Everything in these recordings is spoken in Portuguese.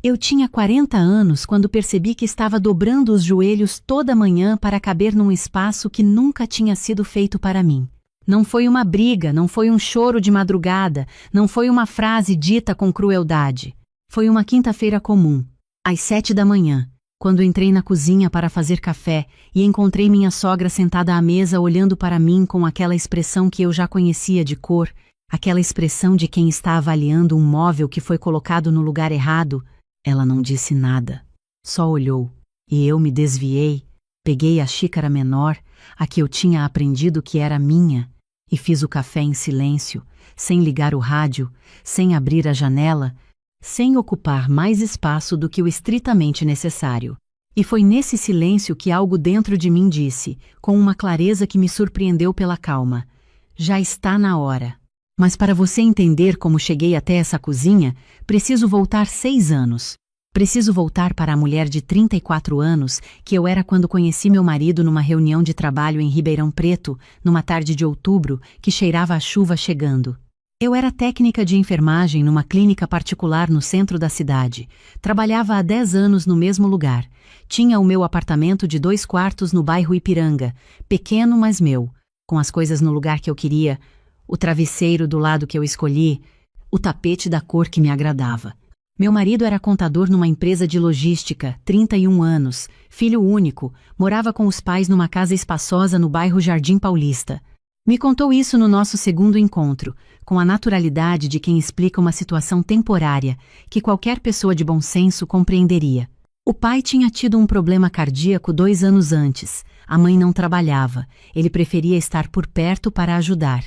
Eu tinha 40 anos quando percebi que estava dobrando os joelhos toda manhã para caber num espaço que nunca tinha sido feito para mim. Não foi uma briga, não foi um choro de madrugada, não foi uma frase dita com crueldade. Foi uma quinta-feira comum, às 7 da manhã, quando entrei na cozinha para fazer café e encontrei minha sogra sentada à mesa olhando para mim com aquela expressão que eu já conhecia de cor, aquela expressão de quem está avaliando um móvel que foi colocado no lugar errado. Ela não disse nada, só olhou, e eu me desviei, peguei a xícara menor, a que eu tinha aprendido que era minha, e fiz o café em silêncio, sem ligar o rádio, sem abrir a janela, sem ocupar mais espaço do que o estritamente necessário. E foi nesse silêncio que algo dentro de mim disse, com uma clareza que me surpreendeu pela calma: já está na hora. Mas para você entender como cheguei até essa cozinha, preciso voltar 6 anos. Preciso voltar para a mulher de 34 anos que eu era quando conheci meu marido numa reunião de trabalho em Ribeirão Preto, numa tarde de outubro, que cheirava a chuva chegando. Eu era técnica de enfermagem numa clínica particular no centro da cidade. Trabalhava há 10 anos no mesmo lugar. Tinha o meu apartamento de 2 quartos no bairro Ipiranga, pequeno, mas meu, com as coisas no lugar que eu queria, o travesseiro do lado que eu escolhi, o tapete da cor que me agradava. Meu marido era contador numa empresa de logística, 31 anos, filho único, morava com os pais numa casa espaçosa no bairro Jardim Paulista. Me contou isso no nosso segundo encontro, com a naturalidade de quem explica uma situação temporária, que qualquer pessoa de bom senso compreenderia. O pai tinha tido um problema cardíaco 2 anos antes, a mãe não trabalhava, ele preferia estar por perto para ajudar.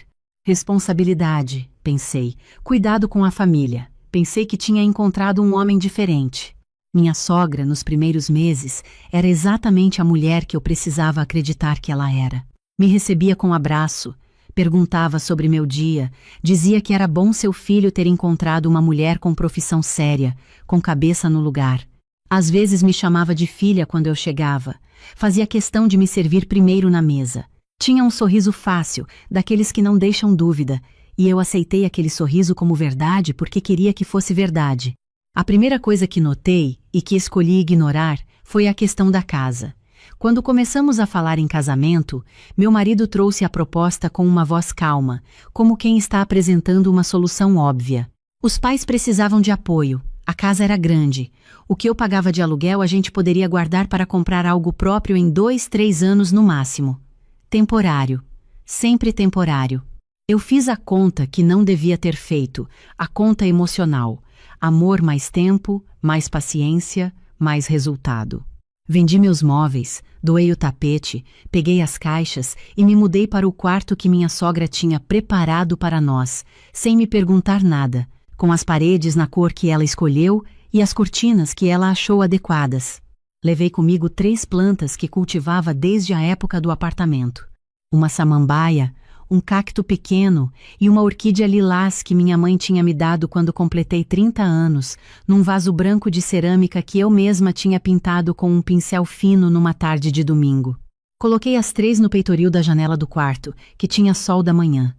Responsabilidade, pensei, cuidado com a família. Pensei que tinha encontrado um homem diferente. Minha sogra, nos primeiros meses, era exatamente a mulher que eu precisava acreditar que ela era. Me recebia com abraço, perguntava sobre meu dia, dizia que era bom seu filho ter encontrado uma mulher com profissão séria, com cabeça no lugar. Às vezes me chamava de filha quando eu chegava. Fazia questão de me servir primeiro na mesa. Tinha um sorriso fácil, daqueles que não deixam dúvida, e eu aceitei aquele sorriso como verdade porque queria que fosse verdade. A primeira coisa que notei, e que escolhi ignorar, foi a questão da casa. Quando começamos a falar em casamento, meu marido trouxe a proposta com uma voz calma, como quem está apresentando uma solução óbvia. Os pais precisavam de apoio, a casa era grande. O que eu pagava de aluguel a gente poderia guardar para comprar algo próprio em 2, 3 anos no máximo. Temporário. Sempre temporário. Eu fiz a conta que não devia ter feito, a conta emocional. Amor mais tempo, mais paciência, mais resultado. Vendi meus móveis, doei o tapete, peguei as caixas e me mudei para o quarto que minha sogra tinha preparado para nós, sem me perguntar nada, com as paredes na cor que ela escolheu e as cortinas que ela achou adequadas. Levei comigo 3 plantas que cultivava desde a época do apartamento. Uma samambaia, um cacto pequeno e uma orquídea lilás que minha mãe tinha me dado quando completei 30 anos, num vaso branco de cerâmica que eu mesma tinha pintado com um pincel fino numa tarde de domingo. Coloquei as 3 no peitoril da janela do quarto, que tinha sol da manhã.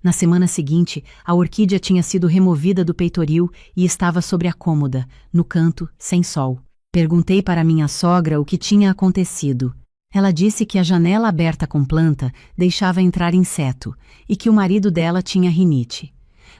Na semana seguinte, a orquídea tinha sido removida do peitoril e estava sobre a cômoda, no canto, sem sol. Perguntei para minha sogra o que tinha acontecido. Ela disse que a janela aberta com planta deixava entrar inseto e que o marido dela tinha rinite.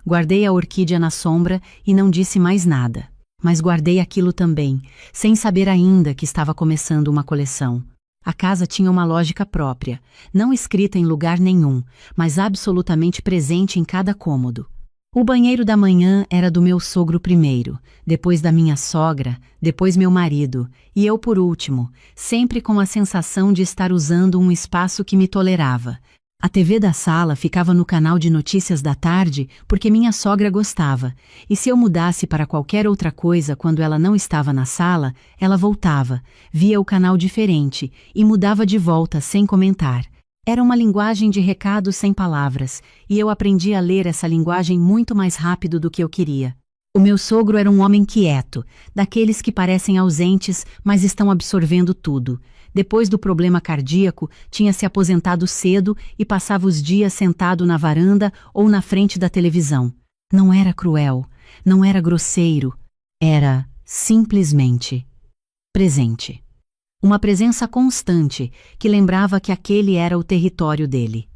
Guardei a orquídea na sombra e não disse mais nada. Mas guardei aquilo também, sem saber ainda que estava começando uma coleção. A casa tinha uma lógica própria, não escrita em lugar nenhum, mas absolutamente presente em cada cômodo. O banheiro da manhã era do meu sogro primeiro, depois da minha sogra, depois meu marido, e eu por último, sempre com a sensação de estar usando um espaço que me tolerava. A TV da sala ficava no canal de notícias da tarde porque minha sogra gostava, e se eu mudasse para qualquer outra coisa quando ela não estava na sala, ela voltava, via o canal diferente e mudava de volta sem comentar. Era uma linguagem de recados sem palavras, e eu aprendi a ler essa linguagem muito mais rápido do que eu queria. O meu sogro era um homem quieto, daqueles que parecem ausentes, mas estão absorvendo tudo. Depois do problema cardíaco, tinha se aposentado cedo e passava os dias sentado na varanda ou na frente da televisão. Não era cruel, não era grosseiro, era simplesmente presente. Uma presença constante que lembrava que aquele era o território dele.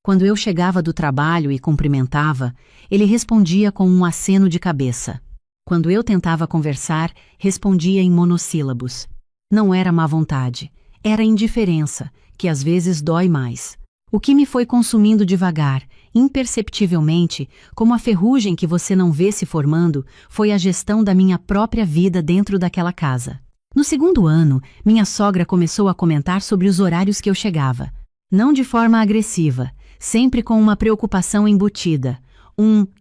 Quando eu chegava do trabalho e cumprimentava, ele respondia com um aceno de cabeça. Quando eu tentava conversar, respondia em monossílabos. Não era má vontade, era indiferença, que às vezes dói mais. O que me foi consumindo devagar, imperceptivelmente, como a ferrugem que você não vê se formando, foi a gestão da minha própria vida dentro daquela casa. No segundo ano, minha sogra começou a comentar sobre os horários que eu chegava. Não de forma agressiva, sempre com uma preocupação embutida.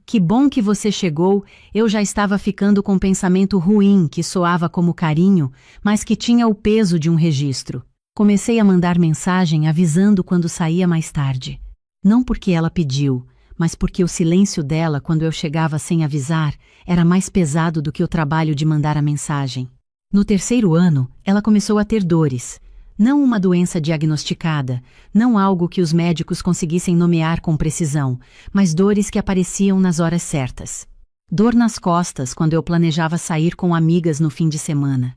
Que bom que você chegou, eu já estava ficando com um pensamento ruim que soava como carinho, mas que tinha o peso de um registro. Comecei a mandar mensagem avisando quando saía mais tarde. Não porque ela pediu, mas porque o silêncio dela quando eu chegava sem avisar era mais pesado do que o trabalho de mandar a mensagem. No terceiro ano, ela começou a ter dores. Não uma doença diagnosticada, não algo que os médicos conseguissem nomear com precisão, mas dores que apareciam nas horas certas. Dor nas costas quando eu planejava sair com amigas no fim de semana.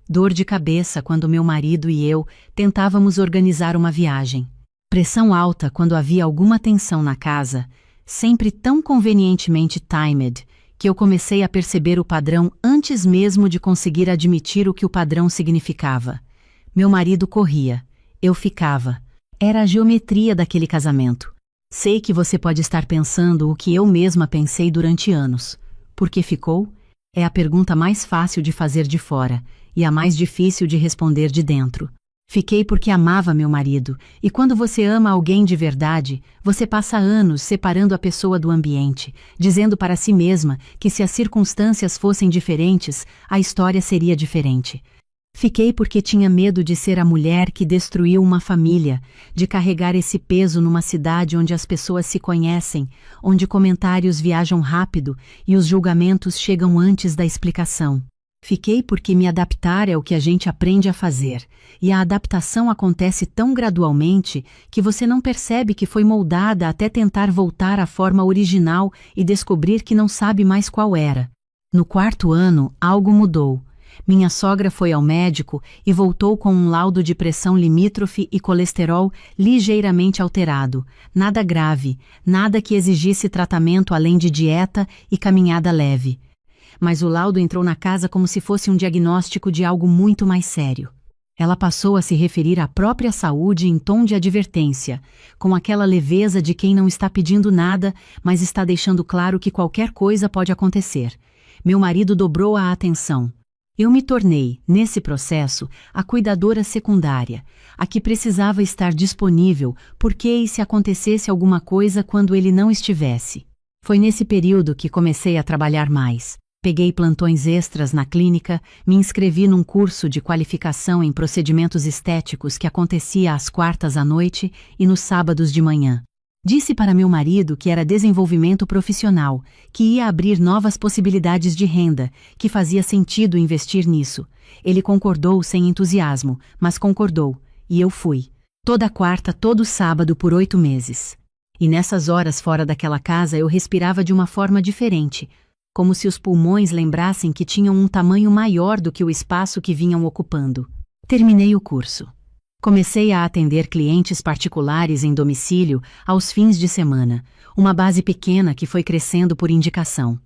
Dor de cabeça quando meu marido e eu tentávamos organizar uma viagem. Pressão alta quando havia alguma tensão na casa, sempre tão convenientemente timed, que eu comecei a perceber o padrão antes mesmo de conseguir admitir o que o padrão significava. Meu marido corria, eu ficava. Era a geometria daquele casamento. Sei que você pode estar pensando o que eu mesma pensei durante anos. Por que ficou? É a pergunta mais fácil de fazer de fora e a mais difícil de responder de dentro. Fiquei porque amava meu marido, e quando você ama alguém de verdade, você passa anos separando a pessoa do ambiente, dizendo para si mesma que se as circunstâncias fossem diferentes, a história seria diferente. Fiquei porque tinha medo de ser a mulher que destruiu uma família, de carregar esse peso numa cidade onde as pessoas se conhecem, onde comentários viajam rápido e os julgamentos chegam antes da explicação. Fiquei porque me adaptar é o que a gente aprende a fazer, e a adaptação acontece tão gradualmente que você não percebe que foi moldada até tentar voltar à forma original e descobrir que não sabe mais qual era. No quarto ano, algo mudou. Minha sogra foi ao médico e voltou com um laudo de pressão limítrofe e colesterol ligeiramente alterado. Nada grave, nada que exigisse tratamento além de dieta e caminhada leve. Mas o laudo entrou na casa como se fosse um diagnóstico de algo muito mais sério. Ela passou a se referir à própria saúde em tom de advertência, com aquela leveza de quem não está pedindo nada, mas está deixando claro que qualquer coisa pode acontecer. Meu marido dobrou a atenção. Eu me tornei, nesse processo, a cuidadora secundária, a que precisava estar disponível porque e se acontecesse alguma coisa quando ele não estivesse. Foi nesse período que comecei a trabalhar mais. Peguei plantões extras na clínica, me inscrevi num curso de qualificação em procedimentos estéticos que acontecia às quartas à noite e nos sábados de manhã. Disse para meu marido que era desenvolvimento profissional, que ia abrir novas possibilidades de renda, que fazia sentido investir nisso. Ele concordou sem entusiasmo, mas concordou, e eu fui. Toda quarta, todo sábado por 8 meses. E nessas horas fora daquela casa eu respirava de uma forma diferente, como se os pulmões lembrassem que tinham um tamanho maior do que o espaço que vinham ocupando. Terminei o curso. Comecei a atender clientes particulares em domicílio aos fins de semana, uma base pequena que foi crescendo por indicação.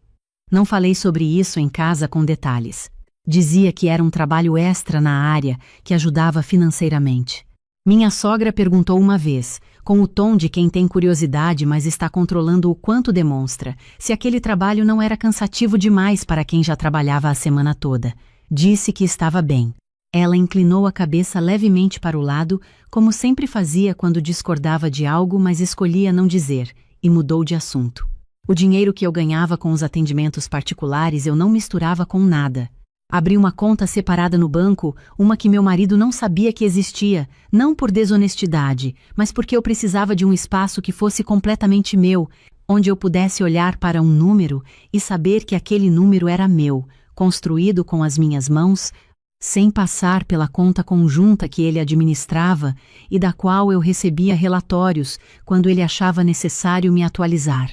Não falei sobre isso em casa com detalhes. Dizia que era um trabalho extra na área que ajudava financeiramente. Minha sogra perguntou uma vez, com o tom de quem tem curiosidade mas está controlando o quanto demonstra, se aquele trabalho não era cansativo demais para quem já trabalhava a semana toda. Disse que estava bem. Ela inclinou a cabeça levemente para o lado, como sempre fazia quando discordava de algo mas escolhia não dizer, e mudou de assunto. O dinheiro que eu ganhava com os atendimentos particulares eu não misturava com nada. Abri uma conta separada no banco, uma que meu marido não sabia que existia, não por desonestidade, mas porque eu precisava de um espaço que fosse completamente meu, onde eu pudesse olhar para um número e saber que aquele número era meu, construído com as minhas mãos, sem passar pela conta conjunta que ele administrava e da qual eu recebia relatórios quando ele achava necessário me atualizar.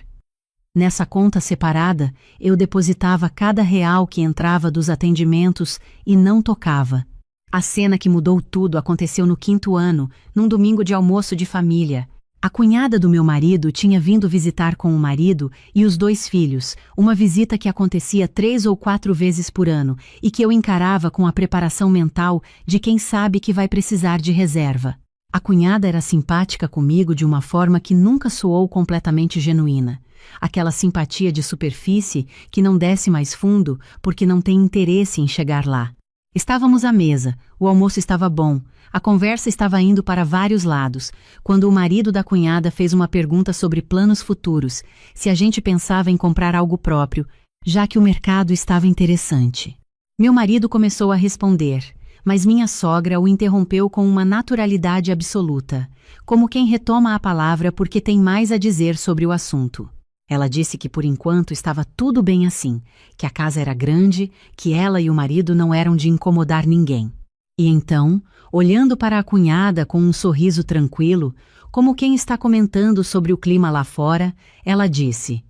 Nessa conta separada, eu depositava cada real que entrava dos atendimentos e não tocava. A cena que mudou tudo aconteceu no 5º ano, num domingo de almoço de família. A cunhada do meu marido tinha vindo visitar com o marido e os 2 filhos, uma visita que acontecia 3 ou 4 vezes por ano e que eu encarava com a preparação mental de quem sabe que vai precisar de reserva. A cunhada era simpática comigo de uma forma que nunca soou completamente genuína. Aquela simpatia de superfície que não desce mais fundo porque não tem interesse em chegar lá. Estávamos à mesa, o almoço estava bom, a conversa estava indo para vários lados, quando o marido da cunhada fez uma pergunta sobre planos futuros, se a gente pensava em comprar algo próprio, já que o mercado estava interessante. Meu marido começou a responder, mas minha sogra o interrompeu com uma naturalidade absoluta, como quem retoma a palavra porque tem mais a dizer sobre o assunto. Ela disse que por enquanto estava tudo bem assim, que a casa era grande, que ela e o marido não eram de incomodar ninguém. E então, olhando para a cunhada com um sorriso tranquilo, como quem está comentando sobre o clima lá fora, ela disse: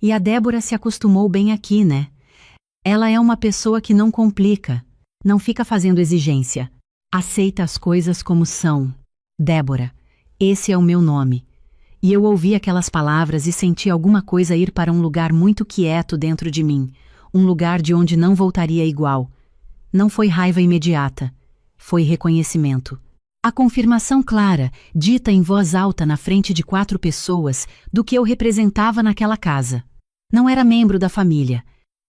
"E a Débora se acostumou bem aqui, né? Ela é uma pessoa que não complica, não fica fazendo exigência, aceita as coisas como são. Débora, esse é o meu nome." E eu ouvi aquelas palavras e senti alguma coisa ir para um lugar muito quieto dentro de mim, um lugar de onde não voltaria igual. Não foi raiva imediata, foi reconhecimento. A confirmação clara, dita em voz alta na frente de 4 pessoas, do que eu representava naquela casa. Não era membro da família,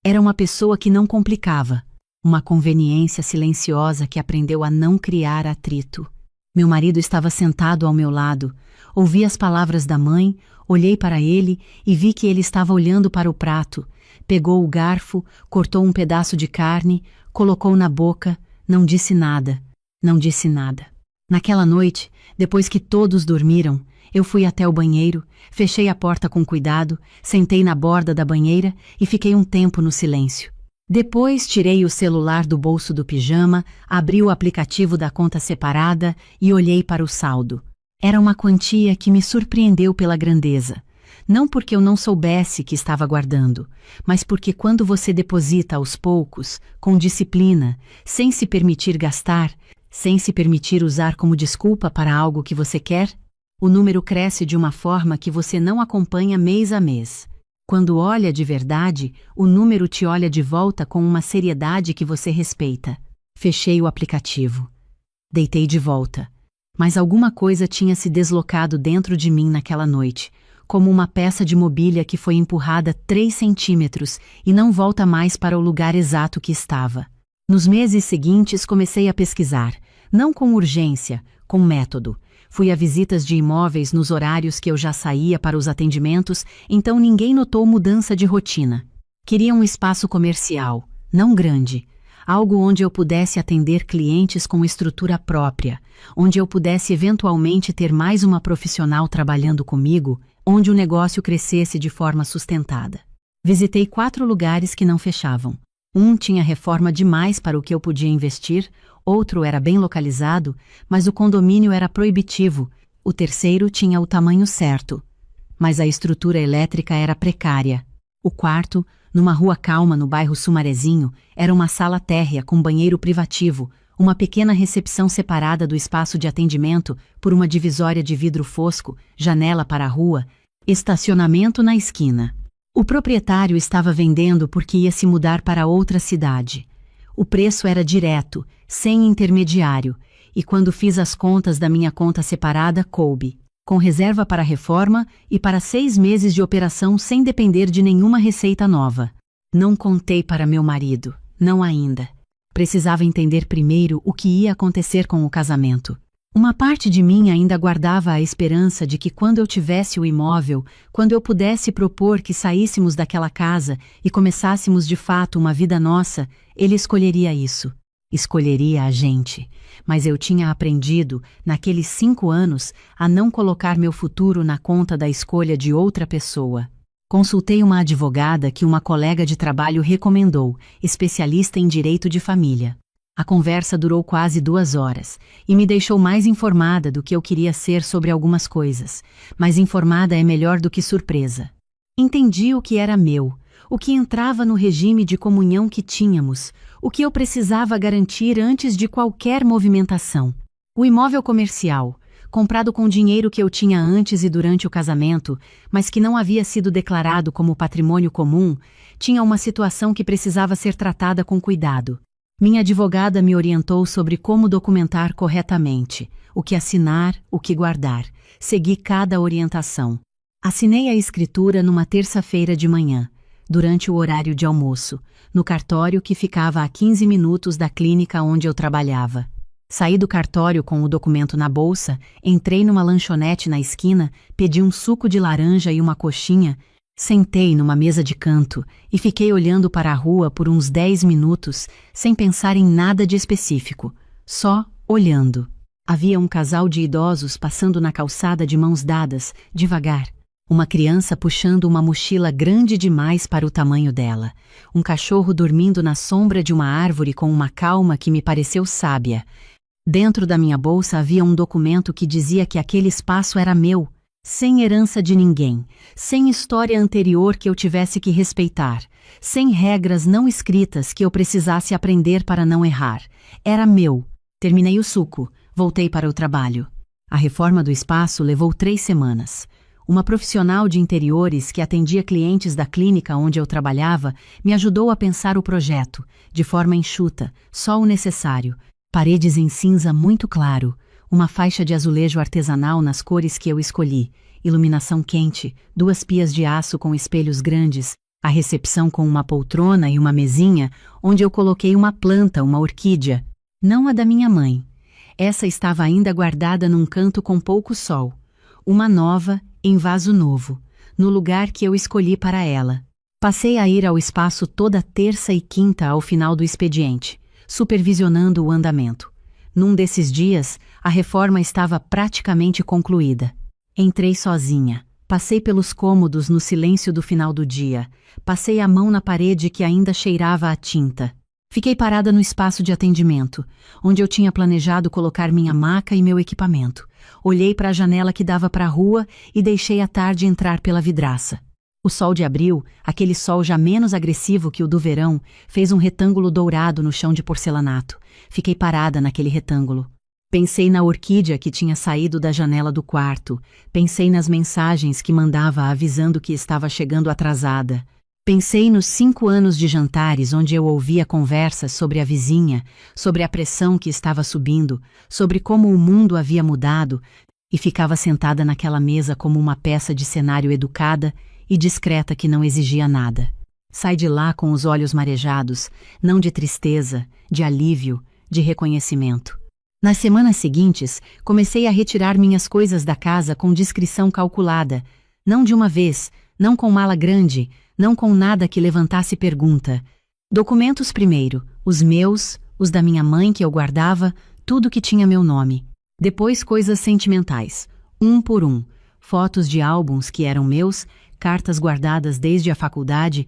era uma pessoa que não complicava, uma conveniência silenciosa que aprendeu a não criar atrito. Meu marido estava sentado ao meu lado. Ouvi as palavras da mãe, olhei para ele e vi que ele estava olhando para o prato. Pegou o garfo, cortou um pedaço de carne, colocou na boca, não disse nada, não disse nada. Naquela noite, depois que todos dormiram, eu fui até o banheiro, fechei a porta com cuidado, sentei na borda da banheira e fiquei um tempo no silêncio. Depois tirei o celular do bolso do pijama, abri o aplicativo da conta separada e olhei para o saldo. Era uma quantia que me surpreendeu pela grandeza. Não porque eu não soubesse que estava guardando, mas porque quando você deposita aos poucos, com disciplina, sem se permitir gastar, sem se permitir usar como desculpa para algo que você quer, o número cresce de uma forma que você não acompanha mês a mês. Quando olha de verdade, o número te olha de volta com uma seriedade que você respeita. Fechei o aplicativo. Deitei de volta. Mas alguma coisa tinha se deslocado dentro de mim naquela noite, como uma peça de mobília que foi empurrada 3 centímetros e não volta mais para o lugar exato que estava. Nos meses seguintes comecei a pesquisar, não com urgência, com método. Fui a visitas de imóveis nos horários que eu já saía para os atendimentos, então ninguém notou mudança de rotina. Queria um espaço comercial, não grande, algo onde eu pudesse atender clientes com estrutura própria, onde eu pudesse eventualmente ter mais uma profissional trabalhando comigo, onde o negócio crescesse de forma sustentada. Visitei 4 lugares que não fechavam. Um tinha reforma demais para o que eu podia investir, outro era bem localizado, mas o condomínio era proibitivo, o terceiro tinha o tamanho certo, mas a estrutura elétrica era precária. O quarto, numa rua calma no bairro Sumarezinho, era uma sala térrea com banheiro privativo, uma pequena recepção separada do espaço de atendimento por uma divisória de vidro fosco, janela para a rua, estacionamento na esquina. O proprietário estava vendendo porque ia se mudar para outra cidade. O preço era direto, sem intermediário, e quando fiz as contas da minha conta separada, coube, com reserva para reforma e para 6 meses de operação sem depender de nenhuma receita nova. Não contei para meu marido, não ainda. Precisava entender primeiro o que ia acontecer com o casamento. Uma parte de mim ainda guardava a esperança de que quando eu tivesse o imóvel, quando eu pudesse propor que saíssemos daquela casa e começássemos de fato uma vida nossa, ele escolheria isso. Escolheria a gente. Mas eu tinha aprendido, naqueles 5 anos, a não colocar meu futuro na conta da escolha de outra pessoa. Consultei uma advogada que uma colega de trabalho recomendou, especialista em direito de família. A conversa durou quase 2 horas e me deixou mais informada do que eu queria ser sobre algumas coisas, mas informada é melhor do que surpresa. Entendi o que era meu, o que entrava no regime de comunhão que tínhamos, o que eu precisava garantir antes de qualquer movimentação. O imóvel comercial, comprado com dinheiro que eu tinha antes e durante o casamento, mas que não havia sido declarado como patrimônio comum, tinha uma situação que precisava ser tratada com cuidado. Minha advogada me orientou sobre como documentar corretamente, o que assinar, o que guardar. Segui cada orientação. Assinei a escritura numa terça-feira de manhã, durante o horário de almoço, no cartório que ficava a 15 minutos da clínica onde eu trabalhava. Saí do cartório com o documento na bolsa, entrei numa lanchonete na esquina, pedi um suco de laranja e uma coxinha, sentei numa mesa de canto e fiquei olhando para a rua por uns 10 minutos, sem pensar em nada de específico, só olhando. Havia um casal de idosos passando na calçada de mãos dadas, devagar. Uma criança puxando uma mochila grande demais para o tamanho dela. Um cachorro dormindo na sombra de uma árvore com uma calma que me pareceu sábia. Dentro da minha bolsa havia um documento que dizia que aquele espaço era meu, sem herança de ninguém, sem história anterior que eu tivesse que respeitar, sem regras não escritas que eu precisasse aprender para não errar. Era meu. Terminei o suco, voltei para o trabalho. A reforma do espaço levou 3 semanas. Uma profissional de interiores que atendia clientes da clínica onde eu trabalhava me ajudou a pensar o projeto, de forma enxuta, só o necessário. Paredes em cinza muito claro, uma faixa de azulejo artesanal nas cores que eu escolhi, iluminação quente, 2 pias de aço com espelhos grandes, a recepção com uma poltrona e uma mesinha, onde eu coloquei uma planta, uma orquídea. Não a da minha mãe. Essa estava ainda guardada num canto com pouco sol. Uma nova, em vaso novo, no lugar que eu escolhi para ela. Passei a ir ao espaço toda terça e quinta ao final do expediente, supervisionando o andamento. Num desses dias, a reforma estava praticamente concluída. Entrei sozinha, passei pelos cômodos no silêncio do final do dia, passei a mão na parede que ainda cheirava a tinta. Fiquei parada no espaço de atendimento, onde eu tinha planejado colocar minha maca e meu equipamento. Olhei para a janela que dava para a rua e deixei a tarde entrar pela vidraça. O sol de abril, aquele sol já menos agressivo que o do verão, fez um retângulo dourado no chão de porcelanato. Fiquei parada naquele retângulo. Pensei na orquídea que tinha saído da janela do quarto. Pensei nas mensagens que mandava avisando que estava chegando atrasada. Pensei nos 5 anos de jantares onde eu ouvia conversas sobre a vizinha, sobre a pressão que estava subindo, sobre como o mundo havia mudado, e ficava sentada naquela mesa como uma peça de cenário educada e discreta que não exigia nada. Sai de lá com os olhos marejados, não de tristeza, de alívio, de reconhecimento. Nas semanas seguintes, comecei a retirar minhas coisas da casa com discrição calculada, não de uma vez, não com mala grande, não com nada que levantasse pergunta. Documentos primeiro, os meus, os da minha mãe que eu guardava, tudo que tinha meu nome. Depois coisas sentimentais, um por um, fotos de álbuns que eram meus, cartas guardadas desde a faculdade,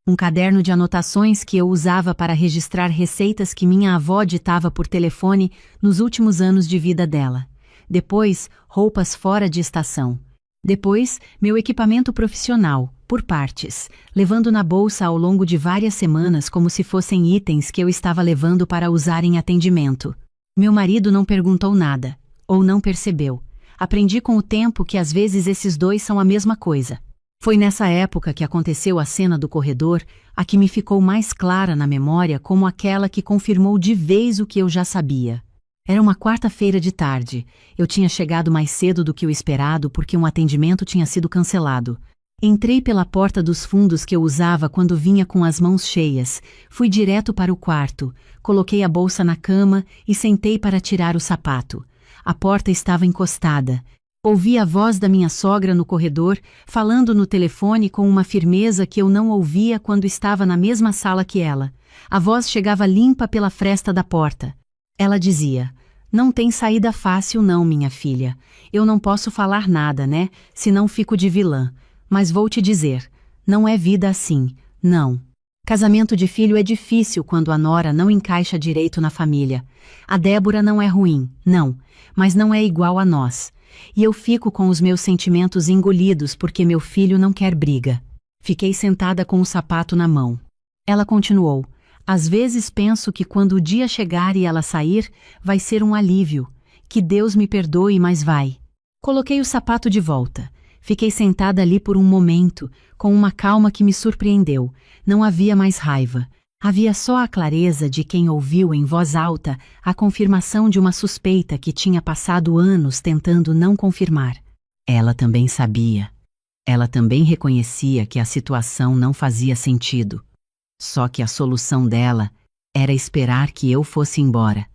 um caderno de anotações que eu usava para registrar receitas que minha avó ditava por telefone nos últimos anos de vida dela. Depois, roupas fora de estação. Depois, meu equipamento profissional, por partes, levando na bolsa ao longo de várias semanas como se fossem itens que eu estava levando para usar em atendimento. Meu marido não perguntou nada, ou não percebeu. Aprendi com o tempo que às vezes esses dois são a mesma coisa. Foi nessa época que aconteceu a cena do corredor, a que me ficou mais clara na memória como aquela que confirmou de vez o que eu já sabia. Era uma quarta-feira de tarde. Eu tinha chegado mais cedo do que o esperado porque um atendimento tinha sido cancelado. Entrei pela porta dos fundos que eu usava quando vinha com as mãos cheias. Fui direto para o quarto, coloquei a bolsa na cama e sentei para tirar o sapato. A porta estava encostada. Ouvi a voz da minha sogra no corredor, falando no telefone com uma firmeza que eu não ouvia quando estava na mesma sala que ela. A voz chegava limpa pela fresta da porta. Ela dizia: "Não tem saída fácil não, minha filha. Eu não posso falar nada, né? Senão fico de vilã. Mas vou te dizer, não é vida assim, não. Casamento de filho é difícil quando a nora não encaixa direito na família. A Débora não é ruim, não, mas não é igual a nós. E eu fico com os meus sentimentos engolidos porque meu filho não quer briga. Fiquei sentada com o sapato na mão. Ela continuou: às vezes penso que quando o dia chegar e ela sair, vai ser um alívio. Que Deus me perdoe, mas vai. Coloquei o sapato de volta. Fiquei sentada ali por um momento, com uma calma que me surpreendeu. Não havia mais raiva. Havia só a clareza de quem ouviu em voz alta a confirmação de uma suspeita que tinha passado anos tentando não confirmar. Ela também sabia. Ela também reconhecia que a situação não fazia sentido. Só que a solução dela era esperar que eu fosse embora.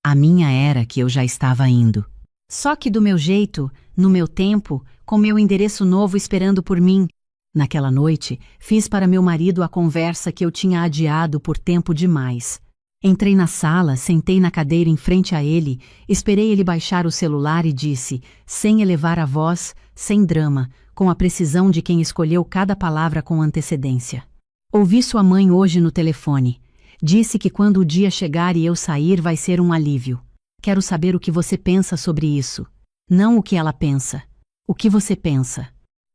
A minha era que eu já estava indo. Só que do meu jeito, no meu tempo, com meu endereço novo esperando por mim. Naquela noite, fiz para meu marido a conversa que eu tinha adiado por tempo demais. Entrei na sala, sentei na cadeira em frente a ele, esperei ele baixar o celular e disse, sem elevar a voz, sem drama, com a precisão de quem escolheu cada palavra com antecedência. Ouvi sua mãe hoje no telefone. Disse que quando o dia chegar e eu sair vai ser um alívio. Quero saber o que você pensa sobre isso. Não o que ela pensa. O que você pensa?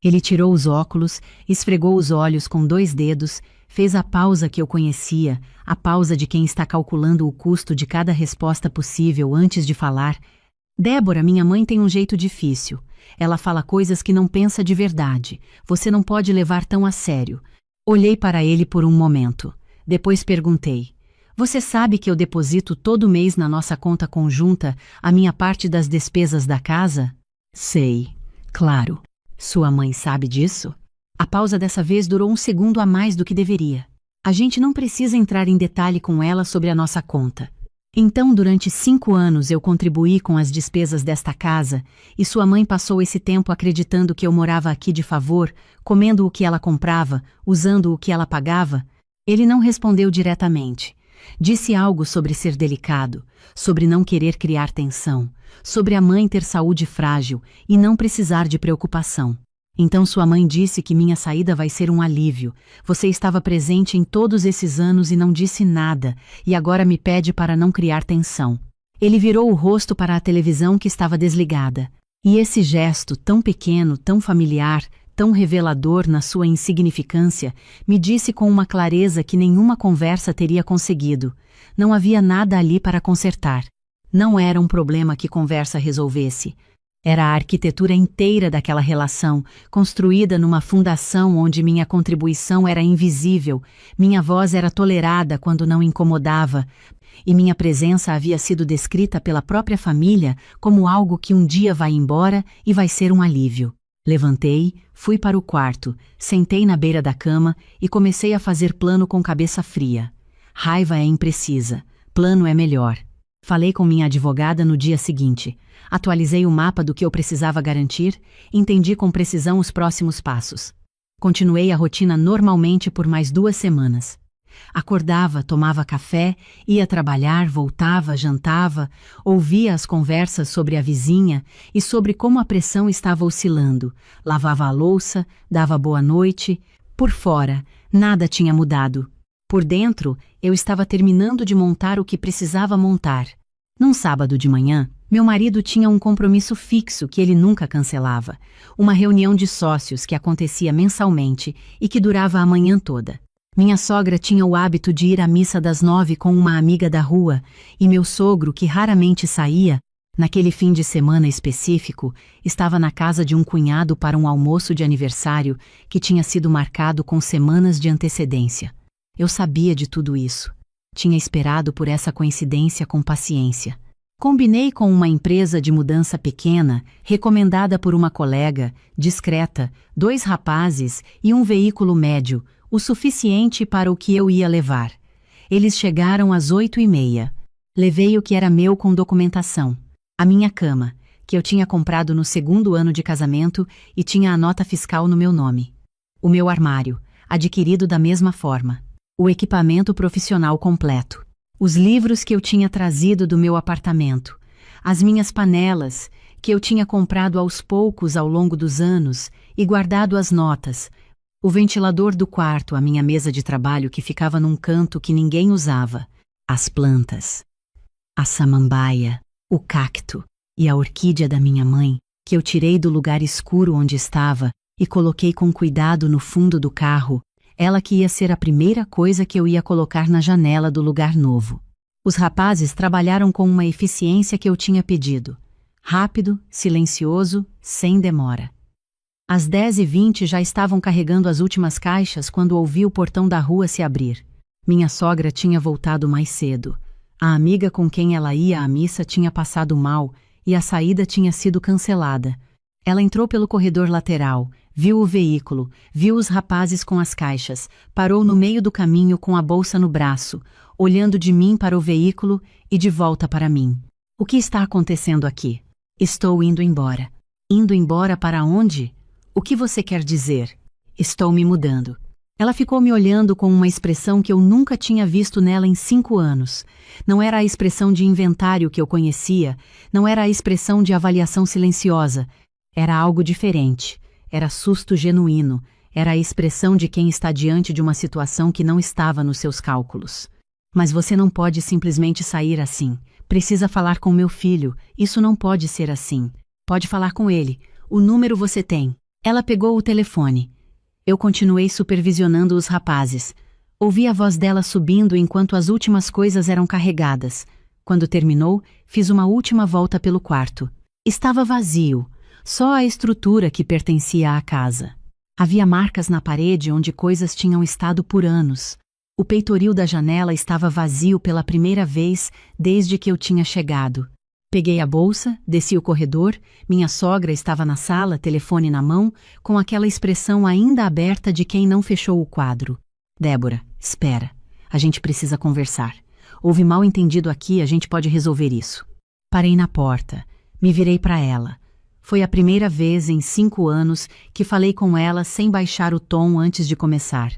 Ele tirou os óculos, esfregou os olhos com 2 dedos, fez a pausa que eu conhecia, a pausa de quem está calculando o custo de cada resposta possível antes de falar. Débora, minha mãe tem um jeito difícil. Ela fala coisas que não pensa de verdade. Você não pode levar tão a sério. Olhei para ele por um momento. Depois perguntei. Você sabe que eu deposito todo mês na nossa conta conjunta a minha parte das despesas da casa? Sei. Claro. Sua mãe sabe disso? A pausa dessa vez durou 1 segundo a mais do que deveria. A gente não precisa entrar em detalhe com ela sobre a nossa conta. Então, durante 5 anos eu contribuí com as despesas desta casa e sua mãe passou esse tempo acreditando que eu morava aqui de favor, comendo o que ela comprava, usando o que ela pagava? Ele não respondeu diretamente. Disse algo sobre ser delicado, sobre não querer criar tensão, sobre a mãe ter saúde frágil e não precisar de preocupação. Então sua mãe disse que minha saída vai ser um alívio. Você estava presente em todos esses anos e não disse nada, e agora me pede para não criar tensão. Ele virou o rosto para a televisão que estava desligada. E esse gesto, tão pequeno, tão familiar, tão revelador na sua insignificância, me disse com uma clareza que nenhuma conversa teria conseguido. Não havia nada ali para consertar. Não era um problema que conversa resolvesse. Era a arquitetura inteira daquela relação, construída numa fundação onde minha contribuição era invisível, minha voz era tolerada quando não incomodava, e minha presença havia sido descrita pela própria família como algo que um dia vai embora e vai ser um alívio. Levantei, fui para o quarto, sentei na beira da cama e comecei a fazer plano com cabeça fria. Raiva é imprecisa, plano é melhor. Falei com minha advogada no dia seguinte. Atualizei o mapa do que eu precisava garantir, entendi com precisão os próximos passos. Continuei a rotina normalmente por mais 2 semanas. Acordava, tomava café, ia trabalhar, voltava, jantava, ouvia as conversas sobre a vizinha e sobre como a pressão estava oscilando, lavava a louça, dava boa noite. Por fora, nada tinha mudado. Por dentro, eu estava terminando de montar o que precisava montar. Num sábado de manhã, meu marido tinha um compromisso fixo que ele nunca cancelava, uma reunião de sócios que acontecia mensalmente e que durava a manhã toda. Minha sogra tinha o hábito de ir à missa das 9 com uma amiga da rua, e meu sogro, que raramente saía, naquele fim de semana específico, estava na casa de um cunhado para um almoço de aniversário que tinha sido marcado com semanas de antecedência. Eu sabia de tudo isso. Tinha esperado por essa coincidência com paciência. Combinei com uma empresa de mudança pequena, recomendada por uma colega, discreta, 2 rapazes e um veículo médio, o suficiente para o que eu ia levar. Eles chegaram às 8h30. Levei o que era meu com documentação. A minha cama, que eu tinha comprado no 2º ano de casamento e tinha a nota fiscal no meu nome. O meu armário, adquirido da mesma forma. O equipamento profissional completo. Os livros que eu tinha trazido do meu apartamento. As minhas panelas, que eu tinha comprado aos poucos ao longo dos anos e guardado as notas. O ventilador do quarto, a minha mesa de trabalho que ficava num canto que ninguém usava. As plantas. A samambaia, o cacto e a orquídea da minha mãe, que eu tirei do lugar escuro onde estava e coloquei com cuidado no fundo do carro, ela que ia ser a primeira coisa que eu ia colocar na janela do lugar novo. Os rapazes trabalharam com uma eficiência que eu tinha pedido. Rápido, silencioso, sem demora. Às 10h20 já estavam carregando as últimas caixas quando ouvi o portão da rua se abrir. Minha sogra tinha voltado mais cedo. A amiga com quem ela ia à missa tinha passado mal e a saída tinha sido cancelada. Ela entrou pelo corredor lateral, viu o veículo, viu os rapazes com as caixas, parou no meio do caminho com a bolsa no braço, olhando de mim para o veículo e de volta para mim. O que está acontecendo aqui? Estou indo embora. Indo embora para onde? O que você quer dizer? Estou me mudando. Ela ficou me olhando com uma expressão que eu nunca tinha visto nela em 5 anos. Não era a expressão de inventário que eu conhecia, não era a expressão de avaliação silenciosa. Era algo diferente. Era susto genuíno. Era a expressão de quem está diante de uma situação que não estava nos seus cálculos. Mas você não pode simplesmente sair assim. Precisa falar com meu filho. Isso não pode ser assim. Pode falar com ele. O número você tem. Ela pegou o telefone. Eu continuei supervisionando os rapazes. Ouvi a voz dela subindo enquanto as últimas coisas eram carregadas. Quando terminou, fiz uma última volta pelo quarto. Estava vazio. Só a estrutura que pertencia à casa. Havia marcas na parede onde coisas tinham estado por anos. O peitoril da janela estava vazio pela primeira vez desde que eu tinha chegado. Peguei a bolsa, desci o corredor, minha sogra estava na sala, telefone na mão, com aquela expressão ainda aberta de quem não fechou o quadro. Débora, espera. A gente precisa conversar. Houve mal-entendido aqui, a gente pode resolver isso. Parei na porta. Me virei para ela. Foi a primeira vez em 5 anos que falei com ela sem baixar o tom antes de começar.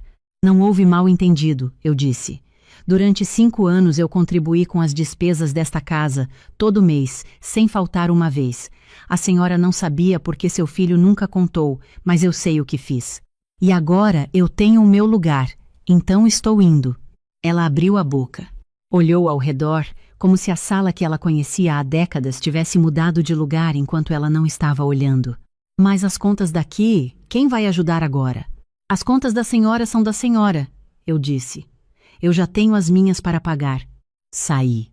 Não houve mal-entendido, eu disse. Durante 5 anos eu contribuí com as despesas desta casa, todo mês, sem faltar uma vez. A senhora não sabia porque seu filho nunca contou, mas eu sei o que fiz. E agora eu tenho o meu lugar, então estou indo. Ela abriu a boca. Olhou ao redor, como se a sala que ela conhecia há décadas tivesse mudado de lugar enquanto ela não estava olhando. Mas as contas daqui, quem vai ajudar agora? As contas da senhora são da senhora, eu disse. Eu já tenho as minhas para pagar. Saí.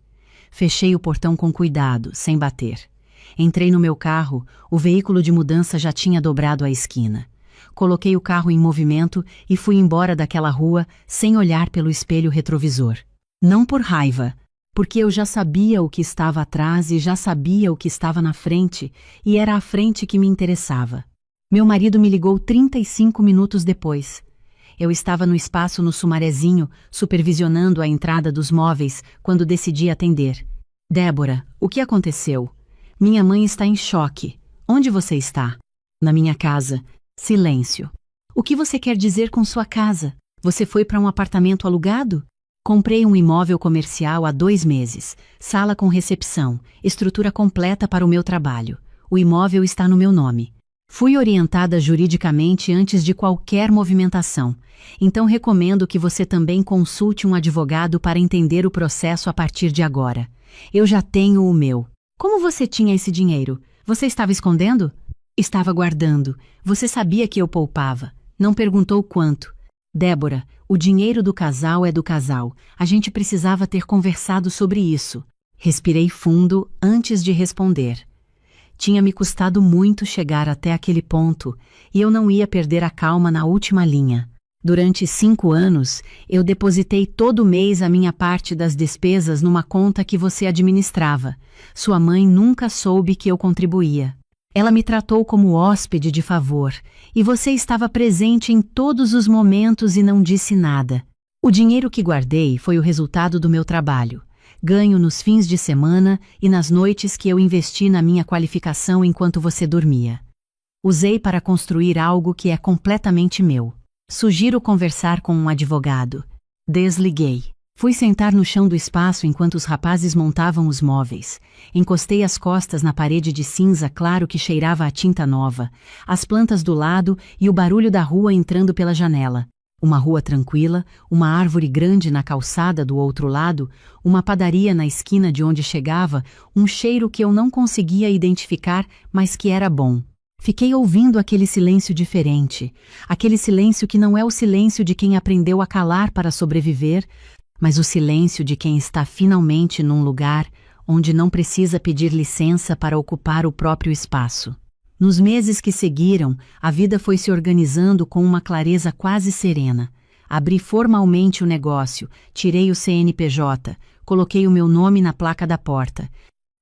Fechei o portão com cuidado, sem bater. Entrei no meu carro, o veículo de mudança já tinha dobrado a esquina. Coloquei o carro em movimento e fui embora daquela rua sem olhar pelo espelho retrovisor. Não por raiva, porque eu já sabia o que estava atrás e já sabia o que estava na frente, e era a frente que me interessava. Meu marido me ligou 35 minutos depois. Eu estava no espaço no Sumarezinho, supervisionando a entrada dos móveis, quando decidi atender. Débora, o que aconteceu? Minha mãe está em choque. Onde você está? Na minha casa. Silêncio. O que você quer dizer com sua casa? Você foi para um apartamento alugado? Comprei um imóvel comercial há 2 meses. Sala com recepção. Estrutura completa para o meu trabalho. O imóvel está no meu nome. Fui orientada juridicamente antes de qualquer movimentação, então recomendo que você também consulte um advogado para entender o processo a partir de agora. Eu já tenho o meu. Como você tinha esse dinheiro? Você estava escondendo? Estava guardando. Você sabia que eu poupava. Não perguntou quanto. Débora, o dinheiro do casal é do casal. A gente precisava ter conversado sobre isso. Respirei fundo antes de responder. Tinha me custado muito chegar até aquele ponto, e eu não ia perder a calma na última linha. Durante 5 anos, eu depositei todo mês a minha parte das despesas numa conta que você administrava. Sua mãe nunca soube que eu contribuía. Ela me tratou como hóspede de favor, e você estava presente em todos os momentos e não disse nada. O dinheiro que guardei foi o resultado do meu trabalho. Ganho nos fins de semana e nas noites que eu investi na minha qualificação enquanto você dormia. Usei para construir algo que é completamente meu. Sugiro conversar com um advogado. Desliguei. Fui sentar no chão do espaço enquanto os rapazes montavam os móveis. Encostei as costas na parede de cinza claro que cheirava a tinta nova, as plantas do lado e o barulho da rua entrando pela janela. Uma rua tranquila, uma árvore grande na calçada do outro lado, uma padaria na esquina de onde chegava, um cheiro que eu não conseguia identificar, mas que era bom. Fiquei ouvindo aquele silêncio diferente, aquele silêncio que não é o silêncio de quem aprendeu a calar para sobreviver, mas o silêncio de quem está finalmente num lugar onde não precisa pedir licença para ocupar o próprio espaço. Nos meses que seguiram, a vida foi se organizando com uma clareza quase serena. Abri formalmente o negócio, tirei o CNPJ, coloquei o meu nome na placa da porta.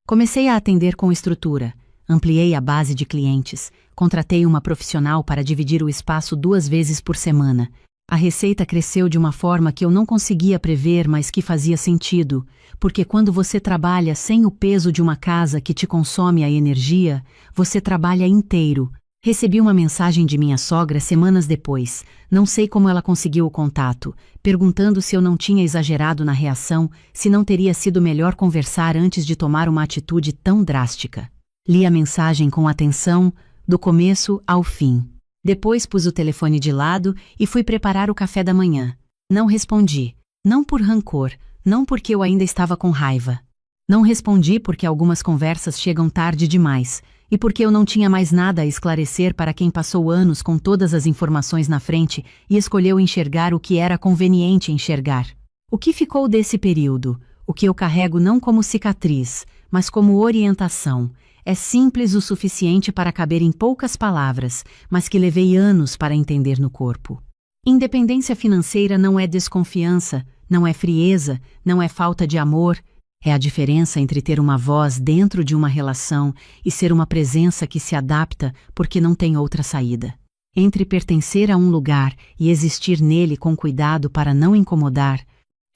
Comecei a atender com estrutura. Ampliei a base de clientes, contratei uma profissional para dividir o espaço 2 vezes por semana. A receita cresceu de uma forma que eu não conseguia prever, mas que fazia sentido, porque quando você trabalha sem o peso de uma casa que te consome a energia, você trabalha inteiro. Recebi uma mensagem de minha sogra semanas depois, não sei como ela conseguiu o contato, perguntando se eu não tinha exagerado na reação, se não teria sido melhor conversar antes de tomar uma atitude tão drástica. Li a mensagem com atenção, do começo ao fim. Depois pus o telefone de lado e fui preparar o café da manhã. Não respondi. Não por rancor, não porque eu ainda estava com raiva. Não respondi porque algumas conversas chegam tarde demais, e porque eu não tinha mais nada a esclarecer para quem passou anos com todas as informações na frente e escolheu enxergar o que era conveniente enxergar. O que ficou desse período? O que eu carrego não como cicatriz, mas como orientação. É simples o suficiente para caber em poucas palavras, mas que levei anos para entender no corpo. Independência financeira não é desconfiança, não é frieza, não é falta de amor. É a diferença entre ter uma voz dentro de uma relação e ser uma presença que se adapta porque não tem outra saída. Entre pertencer a um lugar e existir nele com cuidado para não incomodar.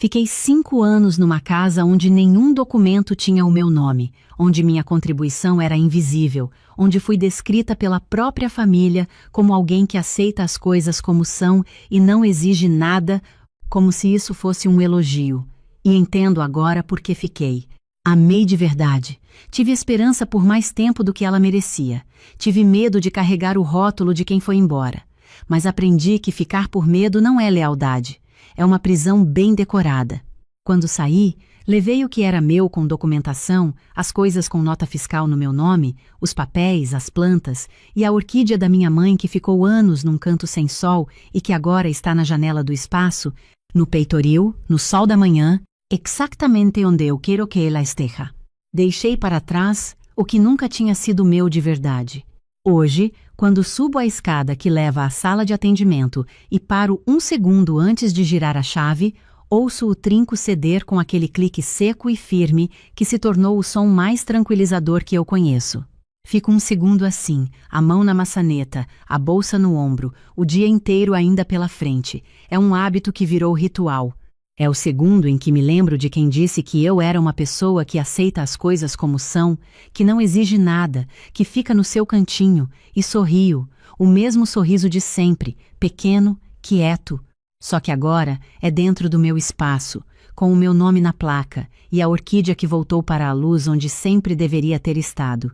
Fiquei 5 anos numa casa onde nenhum documento tinha o meu nome, onde minha contribuição era invisível, onde fui descrita pela própria família como alguém que aceita as coisas como são e não exige nada, como se isso fosse um elogio. E entendo agora por que fiquei. Amei de verdade. Tive esperança por mais tempo do que ela merecia. Tive medo de carregar o rótulo de quem foi embora. Mas aprendi que ficar por medo não é lealdade. É uma prisão bem decorada. Quando saí, levei o que era meu com documentação, as coisas com nota fiscal no meu nome, os papéis, as plantas e a orquídea da minha mãe que ficou anos num canto sem sol e que agora está na janela do espaço, no peitoril, no sol da manhã, exatamente onde eu quero que ela esteja. Deixei para trás o que nunca tinha sido meu de verdade. Hoje, quando subo a escada que leva à sala de atendimento e paro 1 segundo antes de girar a chave, ouço o trinco ceder com aquele clique seco e firme que se tornou o som mais tranquilizador que eu conheço. Fico 1 segundo assim, a mão na maçaneta, a bolsa no ombro, o dia inteiro ainda pela frente. É um hábito que virou ritual. É o segundo em que me lembro de quem disse que eu era uma pessoa que aceita as coisas como são, que não exige nada, que fica no seu cantinho, e sorrio, o mesmo sorriso de sempre, pequeno, quieto. Só que agora é dentro do meu espaço, com o meu nome na placa e a orquídea que voltou para a luz onde sempre deveria ter estado.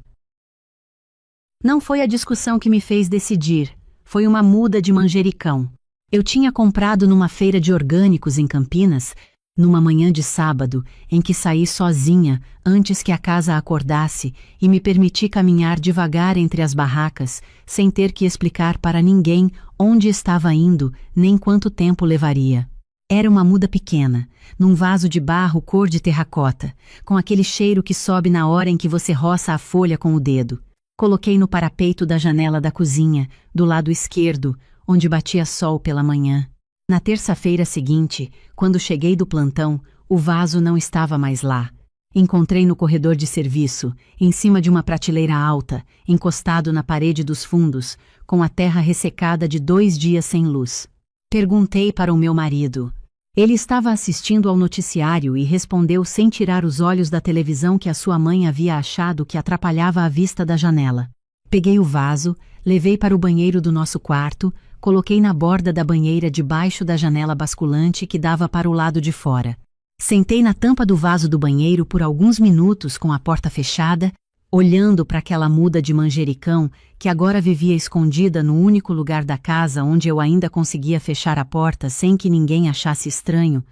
Não foi a discussão que me fez decidir, foi uma muda de manjericão. Eu tinha comprado numa feira de orgânicos em Campinas, numa manhã de sábado, em que saí sozinha antes que a casa acordasse e me permiti caminhar devagar entre as barracas, sem ter que explicar para ninguém onde estava indo, nem quanto tempo levaria. Era uma muda pequena, num vaso de barro cor de terracota, com aquele cheiro que sobe na hora em que você roça a folha com o dedo. Coloquei no parapeito da janela da cozinha, do lado esquerdo, onde batia sol pela manhã. Na terça-feira seguinte, quando cheguei do plantão, o vaso não estava mais lá. Encontrei no corredor de serviço, em cima de uma prateleira alta, encostado na parede dos fundos, com a terra ressecada de 2 dias sem luz. Perguntei para o meu marido. Ele estava assistindo ao noticiário e respondeu sem tirar os olhos da televisão que a sua mãe havia achado que atrapalhava a vista da janela. Peguei o vaso, levei para o banheiro do nosso quarto, coloquei na borda da banheira debaixo da janela basculante que dava para o lado de fora. Sentei na tampa do vaso do banheiro por alguns minutos com a porta fechada, olhando para aquela muda de manjericão que agora vivia escondida no único lugar da casa onde eu ainda conseguia fechar a porta sem que ninguém achasse estranho.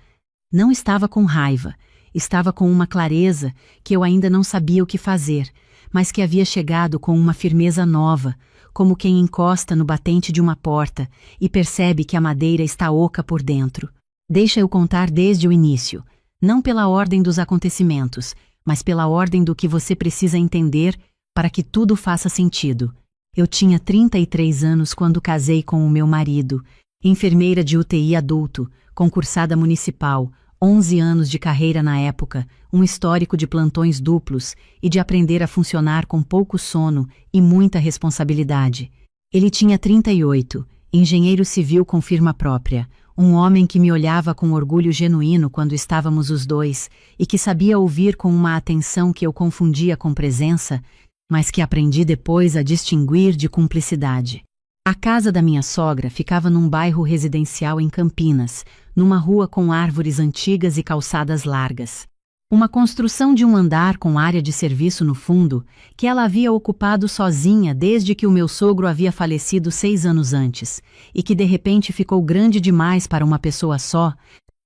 Não estava com raiva, estava com uma clareza que eu ainda não sabia o que fazer, mas que havia chegado com uma firmeza nova, como quem encosta no batente de uma porta e percebe que a madeira está oca por dentro. Deixa eu contar desde o início, não pela ordem dos acontecimentos, mas pela ordem do que você precisa entender para que tudo faça sentido. Eu tinha 33 anos quando casei com o meu marido, enfermeira de UTI adulto, concursada municipal, 11 anos de carreira na época, um histórico de plantões duplos e de aprender a funcionar com pouco sono e muita responsabilidade. Ele tinha 38, engenheiro civil com firma própria, um homem que me olhava com orgulho genuíno quando estávamos os dois e que sabia ouvir com uma atenção que eu confundia com presença, mas que aprendi depois a distinguir de cumplicidade. A casa da minha sogra ficava num bairro residencial em Campinas, numa rua com árvores antigas e calçadas largas. Uma construção de um andar com área de serviço no fundo, que ela havia ocupado sozinha desde que o meu sogro havia falecido 6 anos antes, e que de repente ficou grande demais para uma pessoa só,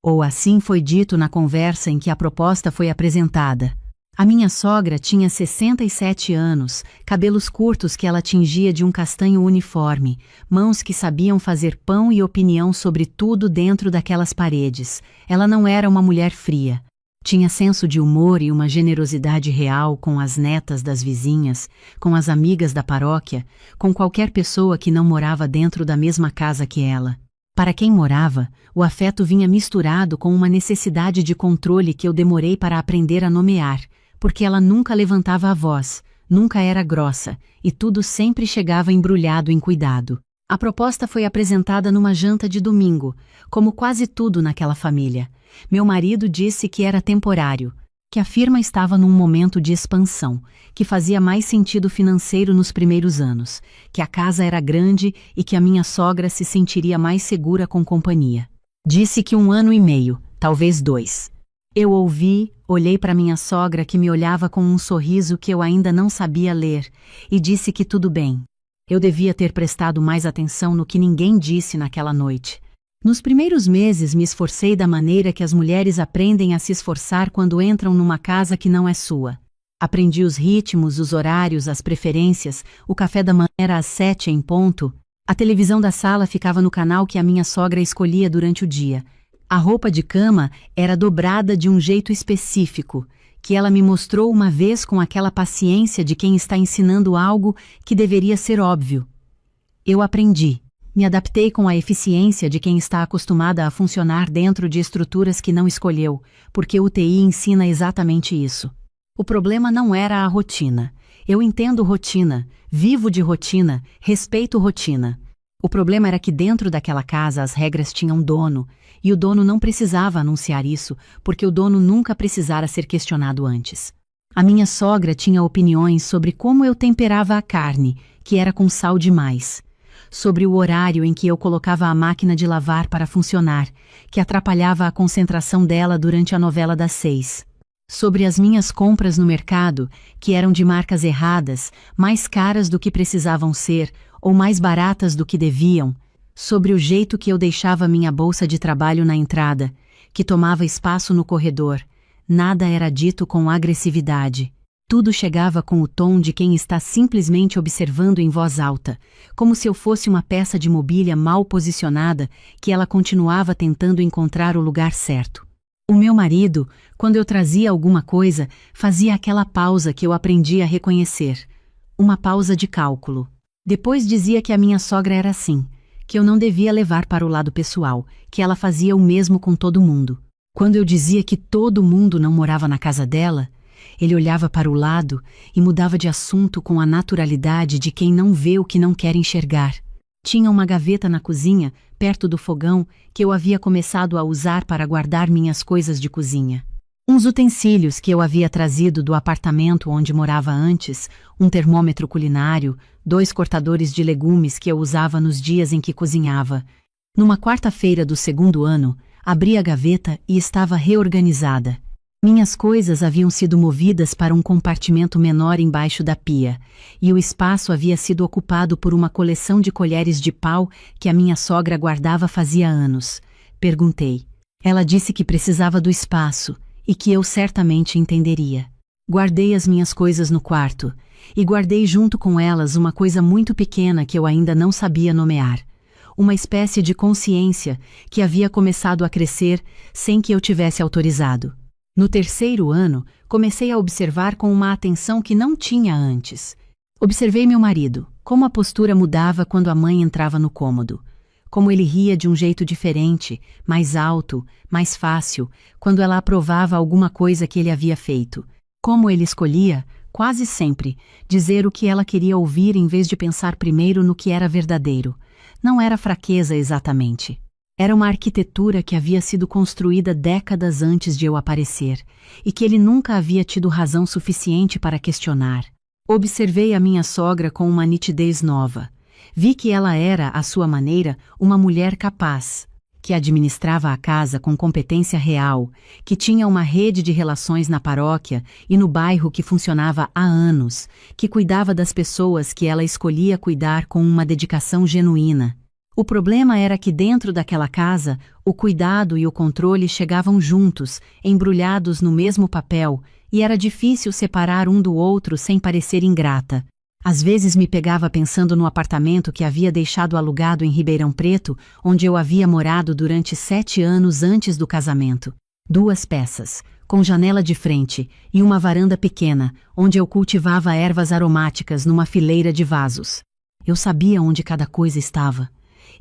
ou assim foi dito na conversa em que a proposta foi apresentada. A minha sogra tinha 67 anos, cabelos curtos que ela tingia de um castanho uniforme, mãos que sabiam fazer pão e opinião sobre tudo dentro daquelas paredes. Ela não era uma mulher fria. Tinha senso de humor e uma generosidade real com as netas das vizinhas, com as amigas da paróquia, com qualquer pessoa que não morava dentro da mesma casa que ela. Para quem morava, o afeto vinha misturado com uma necessidade de controle que eu demorei para aprender a nomear, porque ela nunca levantava a voz, nunca era grossa, e tudo sempre chegava embrulhado em cuidado. A proposta foi apresentada numa janta de domingo, como quase tudo naquela família. Meu marido disse que era temporário, que a firma estava num momento de expansão, que fazia mais sentido financeiro nos primeiros anos, que a casa era grande e que a minha sogra se sentiria mais segura com companhia. Disse que 1 ano e meio, talvez 2. Eu ouvi, olhei para minha sogra que me olhava com um sorriso que eu ainda não sabia ler, e disse que tudo bem. Eu devia ter prestado mais atenção no que ninguém disse naquela noite. Nos primeiros meses me esforcei da maneira que as mulheres aprendem a se esforçar quando entram numa casa que não é sua. Aprendi os ritmos, os horários, as preferências, o café da manhã era às 7 em ponto, a televisão da sala ficava no canal que a minha sogra escolhia durante o dia. A roupa de cama era dobrada de um jeito específico, que ela me mostrou uma vez com aquela paciência de quem está ensinando algo que deveria ser óbvio. Eu aprendi. Me adaptei com a eficiência de quem está acostumada a funcionar dentro de estruturas que não escolheu, porque o TI ensina exatamente isso. O problema não era a rotina. Eu entendo rotina, vivo de rotina, respeito rotina. O problema era que dentro daquela casa as regras tinham dono, e o dono não precisava anunciar isso, porque o dono nunca precisara ser questionado antes. A minha sogra tinha opiniões sobre como eu temperava a carne, que era com sal demais. Sobre o horário em que eu colocava a máquina de lavar para funcionar, que atrapalhava a concentração dela durante a novela das 6. Sobre as minhas compras no mercado, que eram de marcas erradas, mais caras do que precisavam ser, ou mais baratas do que deviam. Sobre o jeito que eu deixava minha bolsa de trabalho na entrada, que tomava espaço no corredor. Nada era dito com agressividade. Tudo chegava com o tom de quem está simplesmente observando em voz alta, como se eu fosse uma peça de mobília mal posicionada que ela continuava tentando encontrar o lugar certo. O meu marido, quando eu trazia alguma coisa, fazia aquela pausa que eu aprendi a reconhecer. Uma pausa de cálculo. Depois dizia que a minha sogra era assim, que eu não devia levar para o lado pessoal, que ela fazia o mesmo com todo mundo. Quando eu dizia que todo mundo não morava na casa dela, ele olhava para o lado e mudava de assunto com a naturalidade de quem não vê o que não quer enxergar. Tinha uma gaveta na cozinha, perto do fogão, que eu havia começado a usar para guardar minhas coisas de cozinha. Uns utensílios que eu havia trazido do apartamento onde morava antes, um termômetro culinário, 2 cortadores de legumes que eu usava nos dias em que cozinhava. Numa quarta-feira do 2º ano, abri a gaveta e estava reorganizada. Minhas coisas haviam sido movidas para um compartimento menor embaixo da pia, e o espaço havia sido ocupado por uma coleção de colheres de pau que a minha sogra guardava fazia anos. Perguntei. Ela disse que precisava do espaço e que eu certamente entenderia. Guardei as minhas coisas no quarto, e guardei junto com elas uma coisa muito pequena que eu ainda não sabia nomear. Uma espécie de consciência que havia começado a crescer sem que eu tivesse autorizado. No terceiro ano, comecei a observar com uma atenção que não tinha antes. Observei meu marido, como a postura mudava quando a mãe entrava no cômodo. Como ele ria de um jeito diferente, mais alto, mais fácil, quando ela aprovava alguma coisa que ele havia feito. Como ele escolhia, quase sempre, dizer o que ela queria ouvir em vez de pensar primeiro no que era verdadeiro. Não era fraqueza exatamente. Era uma arquitetura que havia sido construída décadas antes de eu aparecer, e que ele nunca havia tido razão suficiente para questionar. Observei a minha sogra com uma nitidez nova. Vi que ela era, à sua maneira, uma mulher capaz, que administrava a casa com competência real, que tinha uma rede de relações na paróquia e no bairro que funcionava há anos, que cuidava das pessoas que ela escolhia cuidar com uma dedicação genuína. O problema era que dentro daquela casa, o cuidado e o controle chegavam juntos, embrulhados no mesmo papel, e era difícil separar um do outro sem parecer ingrata. Às vezes me pegava pensando no apartamento que havia deixado alugado em Ribeirão Preto, onde eu havia morado durante 7 anos antes do casamento. 2 peças, com janela de frente, e uma varanda pequena, onde eu cultivava ervas aromáticas numa fileira de vasos. Eu sabia onde cada coisa estava.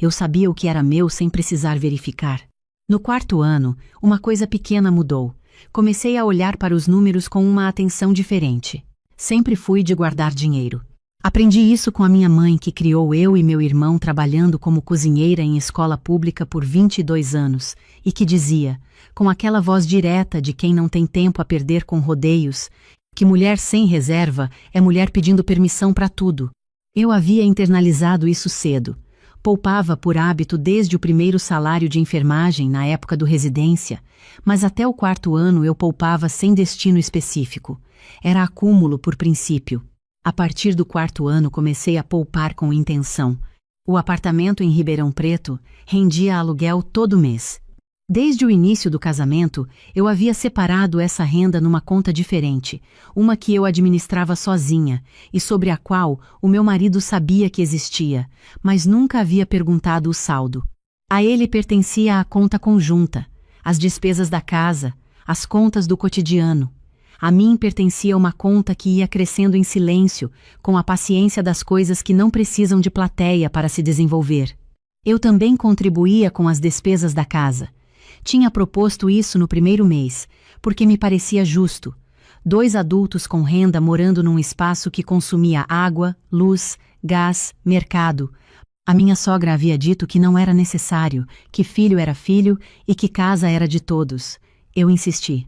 Eu sabia o que era meu sem precisar verificar. No 4º ano, uma coisa pequena mudou. Comecei a olhar para os números com uma atenção diferente. Sempre fui de guardar dinheiro. Aprendi isso com a minha mãe, que criou eu e meu irmão trabalhando como cozinheira em escola pública por 22 anos, e que dizia, com aquela voz direta de quem não tem tempo a perder com rodeios, que mulher sem reserva é mulher pedindo permissão para tudo. Eu havia internalizado isso cedo. Poupava por hábito desde o primeiro salário de enfermagem na época do residência, mas até o 4º ano eu poupava sem destino específico. Era acúmulo por princípio. A partir do 4º ano comecei a poupar com intenção. O apartamento em Ribeirão Preto rendia aluguel todo mês. Desde o início do casamento, eu havia separado essa renda numa conta diferente, uma que eu administrava sozinha e sobre a qual o meu marido sabia que existia, mas nunca havia perguntado o saldo. A ele pertencia a conta conjunta, as despesas da casa, as contas do cotidiano. A mim pertencia uma conta que ia crescendo em silêncio, com a paciência das coisas que não precisam de plateia para se desenvolver. Eu também contribuía com as despesas da casa. Tinha proposto isso no primeiro mês, porque me parecia justo. 2 adultos com renda morando num espaço que consumia água, luz, gás, mercado. A minha sogra havia dito que não era necessário, que filho era filho e que casa era de todos. Eu insisti.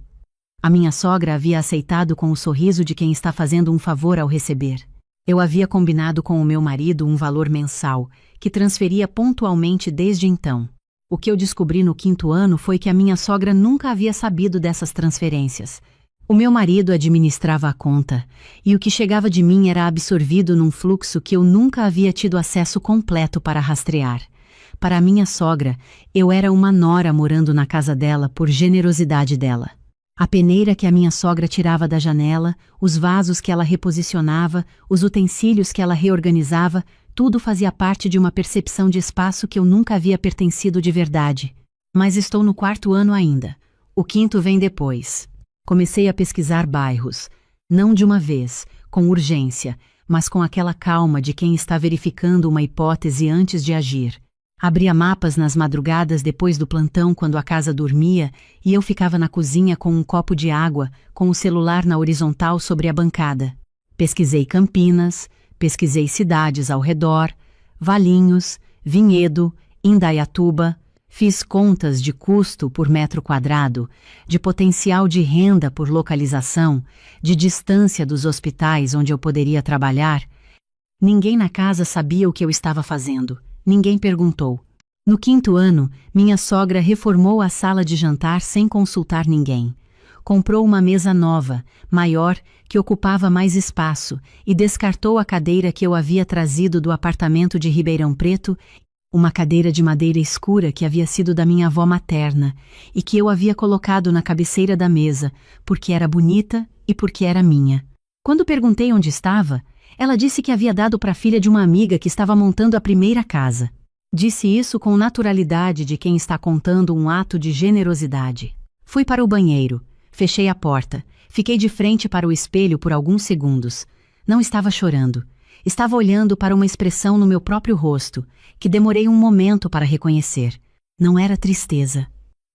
A minha sogra havia aceitado com o sorriso de quem está fazendo um favor ao receber. Eu havia combinado com o meu marido um valor mensal, que transferia pontualmente desde então. O que eu descobri no 5º ano foi que a minha sogra nunca havia sabido dessas transferências. O meu marido administrava a conta, e o que chegava de mim era absorvido num fluxo que eu nunca havia tido acesso completo para rastrear. Para a minha sogra, eu era uma nora morando na casa dela por generosidade dela. A peneira que a minha sogra tirava da janela, os vasos que ela reposicionava, os utensílios que ela reorganizava, tudo fazia parte de uma percepção de espaço que eu nunca havia pertencido de verdade. Mas estou no 4º ano ainda. O 5º vem depois. Comecei a pesquisar bairros, não de uma vez, com urgência, mas com aquela calma de quem está verificando uma hipótese antes de agir. Abria mapas nas madrugadas depois do plantão quando a casa dormia e eu ficava na cozinha com um copo de água, com o celular na horizontal sobre a bancada. Pesquisei Campinas, pesquisei cidades ao redor, Valinhos, Vinhedo, Indaiatuba, fiz contas de custo por metro quadrado, de potencial de renda por localização, de distância dos hospitais onde eu poderia trabalhar. Ninguém na casa sabia o que eu estava fazendo. Ninguém perguntou. No 5º ano, minha sogra reformou a sala de jantar sem consultar ninguém. Comprou uma mesa nova, maior, que ocupava mais espaço, e descartou a cadeira que eu havia trazido do apartamento de Ribeirão Preto Uma cadeira de madeira escura que havia sido da minha avó materna e que eu havia colocado na cabeceira da mesa, porque era bonita e porque era minha. Quando perguntei onde estava, ela disse que havia dado para a filha de uma amiga que estava montando a primeira casa. Disse isso com naturalidade de quem está contando um ato de generosidade. Fui para o banheiro, fechei a porta, fiquei de frente para o espelho por alguns segundos. Não estava chorando. Estava olhando para uma expressão no meu próprio rosto, que demorei um momento para reconhecer. Não era tristeza,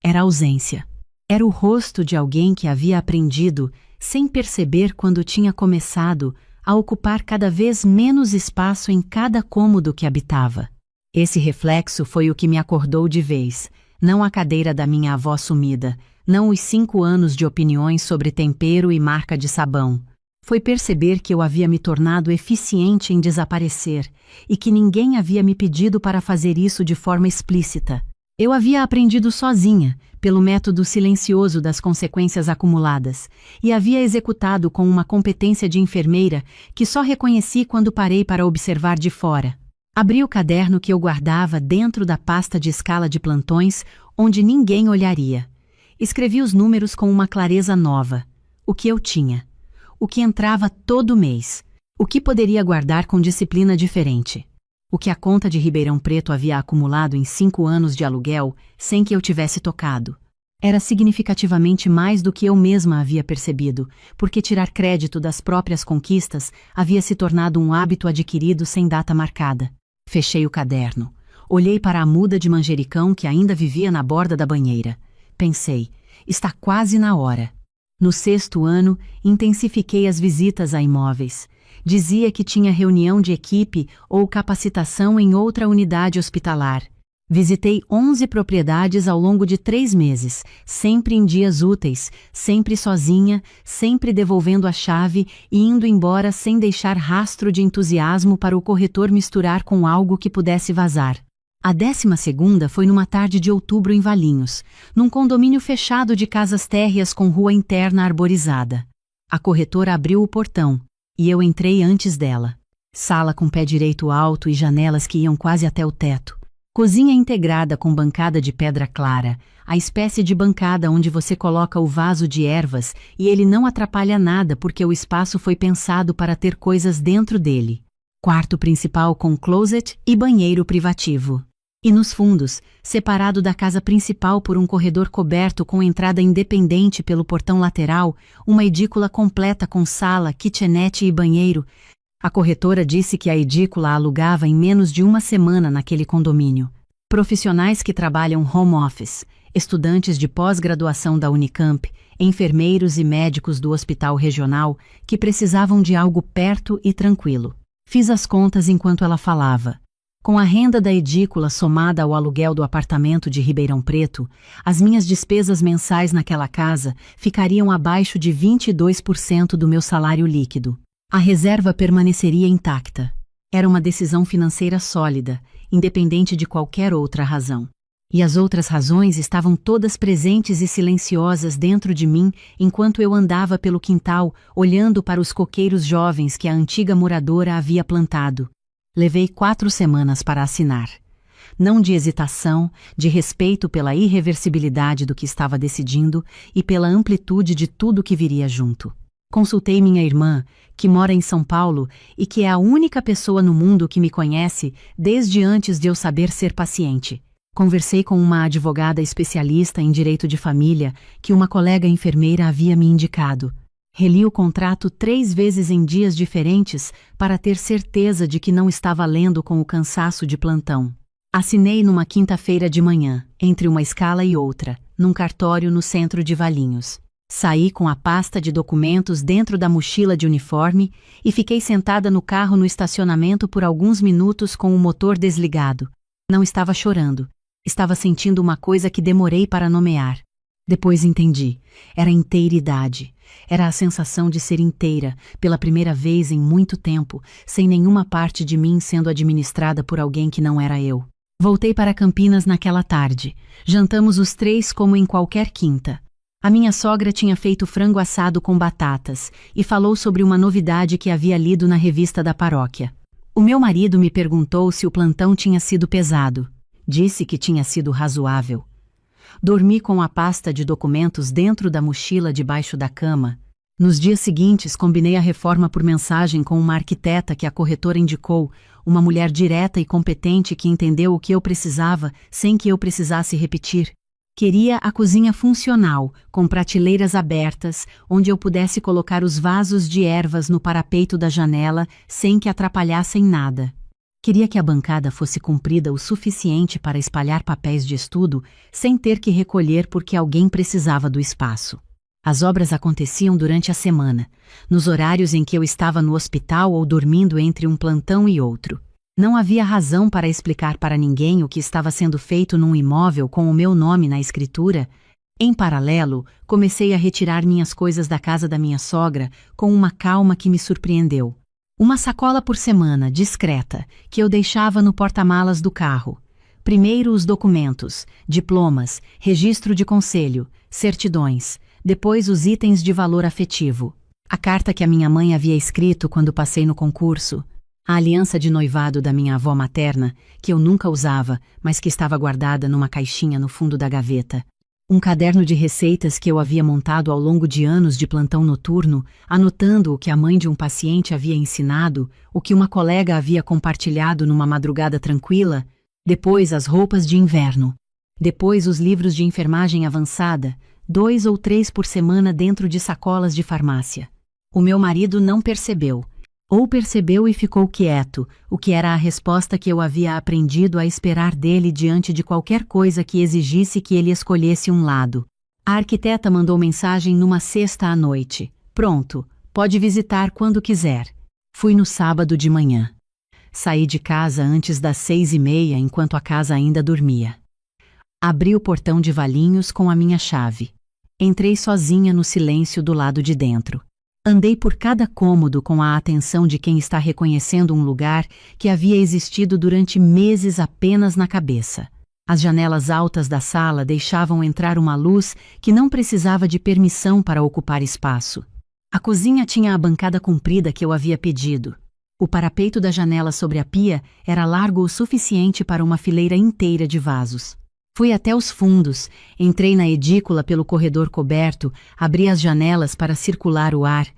era ausência. Era o rosto de alguém que havia aprendido, sem perceber quando tinha começado, a ocupar cada vez menos espaço em cada cômodo que habitava. Esse reflexo foi o que me acordou de vez, não a cadeira da minha avó sumida, não os 5 anos de opiniões sobre tempero e marca de sabão. Foi perceber que eu havia me tornado eficiente em desaparecer e que ninguém havia me pedido para fazer isso de forma explícita. Eu havia aprendido sozinha, pelo método silencioso das consequências acumuladas, e havia executado com uma competência de enfermeira que só reconheci quando parei para observar de fora. Abri o caderno que eu guardava dentro da pasta de escala de plantões, onde ninguém olharia. Escrevi os números com uma clareza nova. O que eu tinha. O que entrava todo mês, o que poderia guardar com disciplina diferente, o que a conta de Ribeirão Preto havia acumulado em 5 anos de aluguel sem que eu tivesse tocado. Era significativamente mais do que eu mesma havia percebido, porque tirar crédito das próprias conquistas havia se tornado um hábito adquirido sem data marcada. Fechei o caderno, olhei para a muda de manjericão que ainda vivia na borda da banheira. Pensei, está quase na hora. No 6º ano, intensifiquei as visitas a imóveis. Dizia que tinha reunião de equipe ou capacitação em outra unidade hospitalar. Visitei 11 propriedades ao longo de 3 meses, sempre em dias úteis, sempre sozinha, sempre devolvendo a chave e indo embora sem deixar rastro de entusiasmo para o corretor misturar com algo que pudesse vazar. A 12ª foi numa tarde de outubro em Valinhos, num condomínio fechado de casas térreas com rua interna arborizada. A corretora abriu o portão, e eu entrei antes dela. Sala com pé direito alto e janelas que iam quase até o teto. Cozinha integrada com bancada de pedra clara, a espécie de bancada onde você coloca o vaso de ervas e ele não atrapalha nada porque o espaço foi pensado para ter coisas dentro dele. Quarto principal com closet e banheiro privativo. E nos fundos, separado da casa principal por um corredor coberto com entrada independente pelo portão lateral, uma edícula completa com sala, kitchenette e banheiro. A corretora disse que a edícula alugava em menos de 1 semana naquele condomínio. Profissionais que trabalham home office, estudantes de pós-graduação da Unicamp, enfermeiros e médicos do hospital regional que precisavam de algo perto e tranquilo. Fiz as contas enquanto ela falava. Com a renda da edícula somada ao aluguel do apartamento de Ribeirão Preto, as minhas despesas mensais naquela casa ficariam abaixo de 22% do meu salário líquido. A reserva permaneceria intacta. Era uma decisão financeira sólida, independente de qualquer outra razão. E as outras razões estavam todas presentes e silenciosas dentro de mim enquanto eu andava pelo quintal, olhando para os coqueiros jovens que a antiga moradora havia plantado. Levei 4 semanas para assinar. Não de hesitação, de respeito pela irreversibilidade do que estava decidindo e pela amplitude de tudo que viria junto. Consultei minha irmã, que mora em São Paulo e que é a única pessoa no mundo que me conhece desde antes de eu saber ser paciente. Conversei com uma advogada especialista em direito de família que uma colega enfermeira havia me indicado. Reli o contrato 3 vezes em dias diferentes para ter certeza de que não estava lendo com o cansaço de plantão. Assinei numa quinta-feira de manhã, entre uma escala e outra, num cartório no centro de Valinhos. Saí com a pasta de documentos dentro da mochila de uniforme e fiquei sentada no carro no estacionamento por alguns minutos com o motor desligado. Não estava chorando. Estava sentindo uma coisa que demorei para nomear. Depois entendi. Era inteiridade. Era a sensação de ser inteira, pela primeira vez em muito tempo, sem nenhuma parte de mim sendo administrada por alguém que não era eu. Voltei para Campinas naquela tarde. Jantamos os 3 como em qualquer quinta. A minha sogra tinha feito frango assado com batatas e falou sobre uma novidade que havia lido na revista da paróquia. O meu marido me perguntou se o plantão tinha sido pesado. Disse que tinha sido razoável. Dormi com a pasta de documentos dentro da mochila debaixo da cama. Nos dias seguintes, combinei a reforma por mensagem com uma arquiteta que a corretora indicou, uma mulher direta e competente que entendeu o que eu precisava sem que eu precisasse repetir. Queria a cozinha funcional, com prateleiras abertas, onde eu pudesse colocar os vasos de ervas no parapeito da janela sem que atrapalhassem nada. Queria que a bancada fosse comprida o suficiente para espalhar papéis de estudo sem ter que recolher porque alguém precisava do espaço. As obras aconteciam durante a semana, nos horários em que eu estava no hospital ou dormindo entre um plantão e outro. Não havia razão para explicar para ninguém o que estava sendo feito num imóvel com o meu nome na escritura. Em paralelo, comecei a retirar minhas coisas da casa da minha sogra com uma calma que me surpreendeu. Uma sacola por semana, discreta, que eu deixava no porta-malas do carro. Primeiro os documentos, diplomas, registro de conselho, certidões, depois os itens de valor afetivo. A carta que a minha mãe havia escrito quando passei no concurso. A aliança de noivado da minha avó materna, que eu nunca usava, mas que estava guardada numa caixinha no fundo da gaveta. Um caderno de receitas que eu havia montado ao longo de anos de plantão noturno, anotando o que a mãe de um paciente havia ensinado, o que uma colega havia compartilhado numa madrugada tranquila, depois as roupas de inverno. Depois os livros de enfermagem avançada, 2 ou 3 por semana dentro de sacolas de farmácia. O meu marido não percebeu. Ou percebeu e ficou quieto, o que era a resposta que eu havia aprendido a esperar dele diante de qualquer coisa que exigisse que ele escolhesse um lado. A arquiteta mandou mensagem numa sexta à noite. Pronto, pode visitar quando quiser. Fui no sábado de manhã. Saí de casa antes das 6:30 enquanto a casa ainda dormia. Abri o portão de Valinhos com a minha chave. Entrei sozinha no silêncio do lado de dentro. Andei por cada cômodo com a atenção de quem está reconhecendo um lugar que havia existido durante meses apenas na cabeça. As janelas altas da sala deixavam entrar uma luz que não precisava de permissão para ocupar espaço. A cozinha tinha a bancada comprida que eu havia pedido. O parapeito da janela sobre a pia era largo o suficiente para uma fileira inteira de vasos. Fui até os fundos, entrei na edícula pelo corredor coberto, abri as janelas para circular o ar.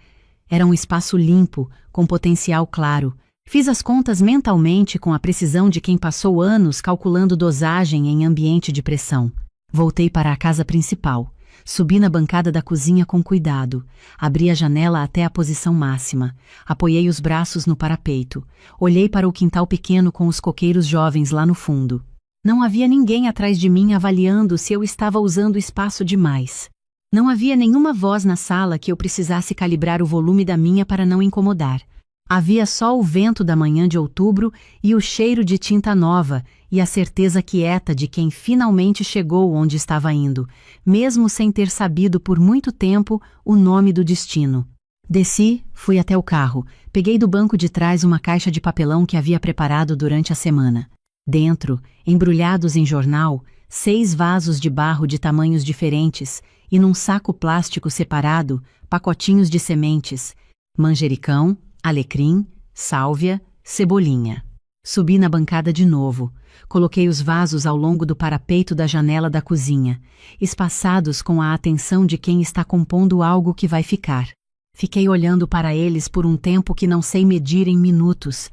Era um espaço limpo, com potencial claro. Fiz as contas mentalmente com a precisão de quem passou anos calculando dosagem em ambiente de pressão. Voltei para a casa principal. Subi na bancada da cozinha com cuidado. Abri a janela até a posição máxima. Apoiei os braços no parapeito. Olhei para o quintal pequeno com os coqueiros jovens lá no fundo. Não havia ninguém atrás de mim avaliando se eu estava usando espaço demais. Não havia nenhuma voz na sala que eu precisasse calibrar o volume da minha para não incomodar. Havia só o vento da manhã de outubro e o cheiro de tinta nova e a certeza quieta de quem finalmente chegou onde estava indo, mesmo sem ter sabido por muito tempo o nome do destino. Desci, fui até o carro, peguei do banco de trás uma caixa de papelão que havia preparado durante a semana. Dentro, embrulhados em jornal, 6 vasos de barro de tamanhos diferentes e num saco plástico separado, pacotinhos de sementes, manjericão, alecrim, sálvia, cebolinha. Subi na bancada de novo. Coloquei os vasos ao longo do parapeito da janela da cozinha, espaçados com a atenção de quem está compondo algo que vai ficar. Fiquei olhando para eles por um tempo que não sei medir em minutos.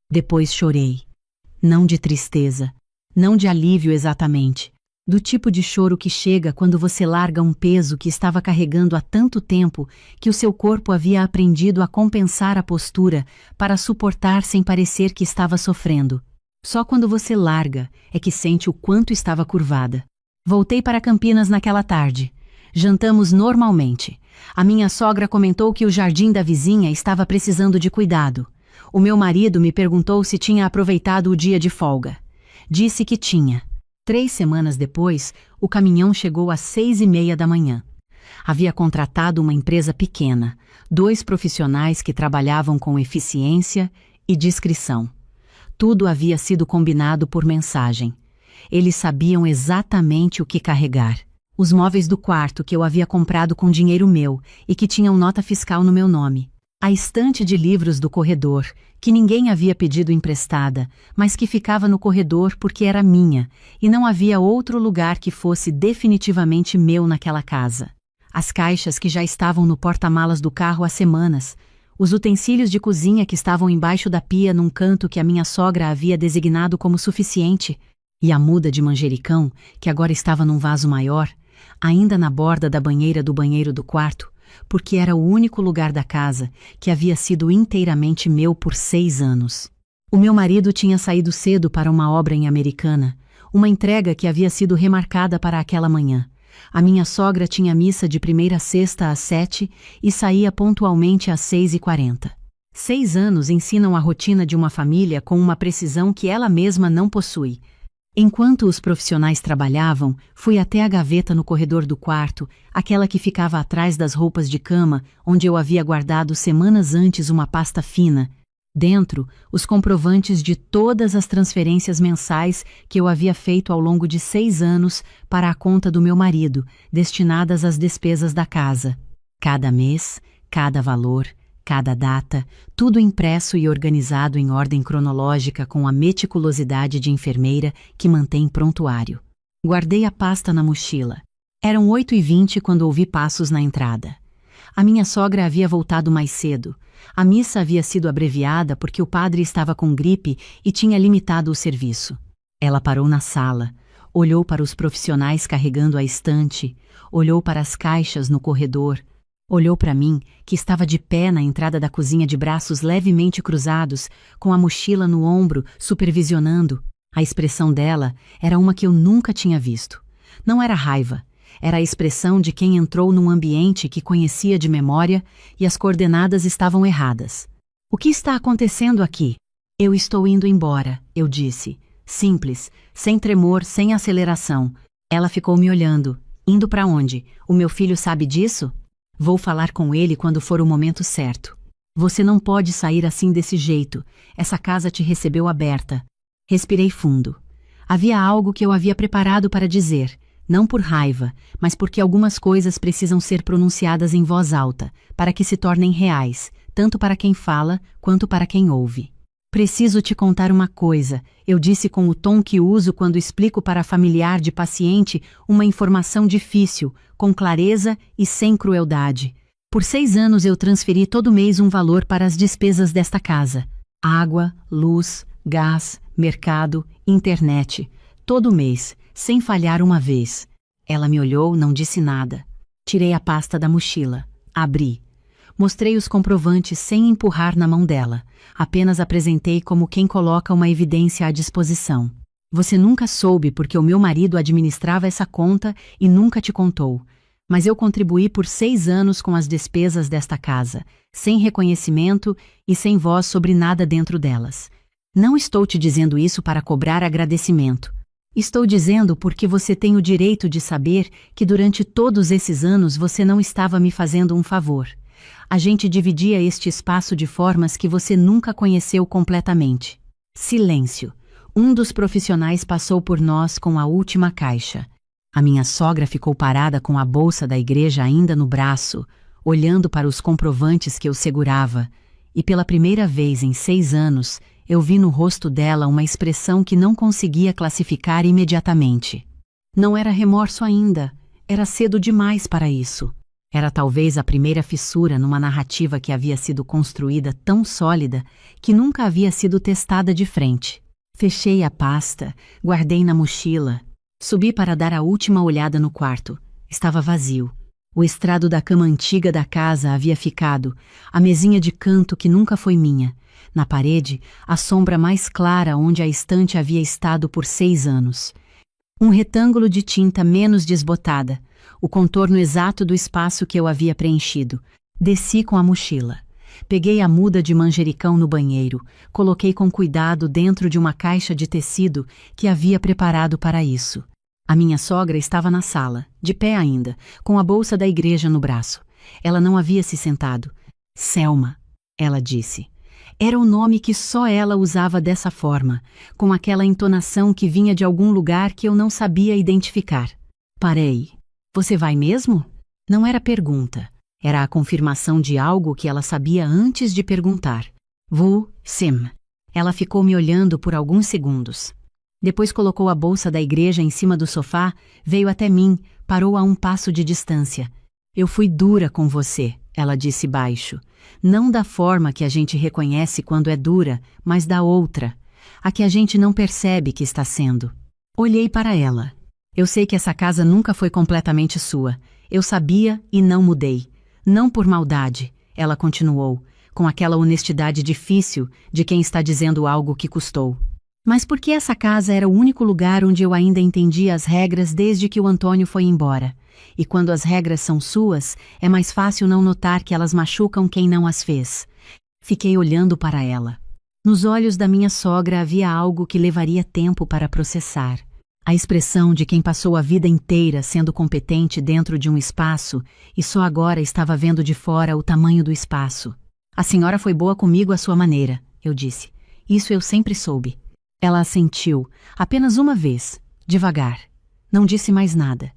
Depois chorei. Não de tristeza, não de alívio exatamente, do tipo de choro que chega quando você larga um peso que estava carregando há tanto tempo que o seu corpo havia aprendido a compensar a postura para suportar sem parecer que estava sofrendo. Só quando você larga é que sente o quanto estava curvada. Voltei para Campinas naquela tarde. Jantamos normalmente. A minha sogra comentou que o jardim da vizinha estava precisando de cuidado. O meu marido me perguntou se tinha aproveitado o dia de folga. Disse que tinha. 3 semanas depois, o caminhão chegou às 6:30 da manhã. Havia contratado uma empresa pequena, 2 profissionais que trabalhavam com eficiência e discrição. Tudo havia sido combinado por mensagem. Eles sabiam exatamente o que carregar. Os móveis do quarto que eu havia comprado com dinheiro meu e que tinham nota fiscal no meu nome. A estante de livros do corredor, que ninguém havia pedido emprestada, mas que ficava no corredor porque era minha, e não havia outro lugar que fosse definitivamente meu naquela casa. As caixas que já estavam no porta-malas do carro há semanas, os utensílios de cozinha que estavam embaixo da pia num canto que a minha sogra havia designado como suficiente, e a muda de manjericão, que agora estava num vaso maior, ainda na borda da banheira do banheiro do quarto, porque era o único lugar da casa que havia sido inteiramente meu por 6 anos. O meu marido tinha saído cedo para uma obra em Americana, uma entrega que havia sido remarcada para aquela manhã. A minha sogra tinha missa de primeira a sexta às 7 e saía pontualmente às 6h40. 6 anos ensinam a rotina de uma família com uma precisão que ela mesma não possui. Enquanto os profissionais trabalhavam, fui até a gaveta no corredor do quarto, aquela que ficava atrás das roupas de cama, onde eu havia guardado semanas antes uma pasta fina. Dentro, os comprovantes de todas as transferências mensais que eu havia feito ao longo de 6 anos para a conta do meu marido, destinadas às despesas da casa. Cada mês, cada valor, cada data, tudo impresso e organizado em ordem cronológica com a meticulosidade de enfermeira que mantém prontuário. Guardei a pasta na mochila. Eram 8h20 quando ouvi passos na entrada. A minha sogra havia voltado mais cedo. A missa havia sido abreviada porque o padre estava com gripe e tinha limitado o serviço. Ela parou na sala, olhou para os profissionais carregando a estante, olhou para as caixas no corredor, olhou para mim, que estava de pé na entrada da cozinha de braços levemente cruzados, com a mochila no ombro, supervisionando. A expressão dela era uma que eu nunca tinha visto. Não era raiva, era a expressão de quem entrou num ambiente que conhecia de memória e as coordenadas estavam erradas. O que está acontecendo aqui? Eu estou indo embora, eu disse. Simples, sem tremor, sem aceleração. Ela ficou me olhando. Indo para onde? O meu filho sabe disso? Vou falar com ele quando for o momento certo. Você não pode sair assim desse jeito. Essa casa te recebeu aberta. Respirei fundo. Havia algo que eu havia preparado para dizer, não por raiva, mas porque algumas coisas precisam ser pronunciadas em voz alta, para que se tornem reais, tanto para quem fala quanto para quem ouve. Preciso te contar uma coisa, eu disse com o tom que uso quando explico para familiar de paciente uma informação difícil, com clareza e sem crueldade. Por 6 anos eu transferi todo mês um valor para as despesas desta casa. Água, luz, gás, mercado, internet. Todo mês, sem falhar uma vez. Ela me olhou, não disse nada. Tirei a pasta da mochila. Abri. Mostrei os comprovantes sem empurrar na mão dela. Apenas apresentei como quem coloca uma evidência à disposição. Você nunca soube porque o meu marido administrava essa conta e nunca te contou. Mas eu contribuí por 6 anos com as despesas desta casa, sem reconhecimento e sem voz sobre nada dentro delas. Não estou te dizendo isso para cobrar agradecimento. Estou dizendo porque você tem o direito de saber que durante todos esses anos você não estava me fazendo um favor. A gente dividia este espaço de formas que você nunca conheceu completamente. Silêncio. Um dos profissionais passou por nós com a última caixa. A minha sogra ficou parada com a bolsa da igreja ainda no braço, olhando para os comprovantes que eu segurava, e pela primeira vez em 6 anos, eu vi no rosto dela uma expressão que não conseguia classificar imediatamente. Não era remorso ainda, era cedo demais para isso. Era talvez a primeira fissura numa narrativa que havia sido construída tão sólida que nunca havia sido testada de frente. Fechei a pasta, guardei na mochila. Subi para dar a última olhada no quarto. Estava vazio. O estrado da cama antiga da casa havia ficado, a mesinha de canto que nunca foi minha. Na parede, a sombra mais clara onde a estante havia estado por 6 anos. Um retângulo de tinta menos desbotada, o contorno exato do espaço que eu havia preenchido. Desci com a mochila. Peguei a muda de manjericão no banheiro, coloquei com cuidado dentro de uma caixa de tecido que havia preparado para isso. A minha sogra estava na sala, de pé ainda, com a bolsa da igreja no braço. Ela não havia se sentado. Selma, ela disse. Era o nome que só ela usava dessa forma, com aquela entonação que vinha de algum lugar que eu não sabia identificar. Parei. Você vai mesmo? Não era pergunta. Era a confirmação de algo que ela sabia antes de perguntar. Sim. Ela ficou me olhando por alguns segundos. Depois colocou a bolsa da igreja em cima do sofá, veio até mim, parou a um passo de distância. Eu fui dura com você, ela disse baixo. Não da forma que a gente reconhece quando é dura, mas da outra, a que a gente não percebe que está sendo. Olhei para ela. Eu sei que essa casa nunca foi completamente sua. Eu sabia e não mudei. Não por maldade, ela continuou, com aquela honestidade difícil de quem está dizendo algo que custou. Mas porque essa casa era o único lugar onde eu ainda entendia as regras desde que o Antônio foi embora. E quando as regras são suas, é mais fácil não notar que elas machucam quem não as fez. Fiquei olhando para ela. Nos olhos da minha sogra havia algo que levaria tempo para processar. A expressão de quem passou a vida inteira sendo competente dentro de um espaço e só agora estava vendo de fora o tamanho do espaço. A senhora foi boa comigo à sua maneira, eu disse. Isso eu sempre soube. Ela assentiu, apenas uma vez, devagar. Não disse mais nada.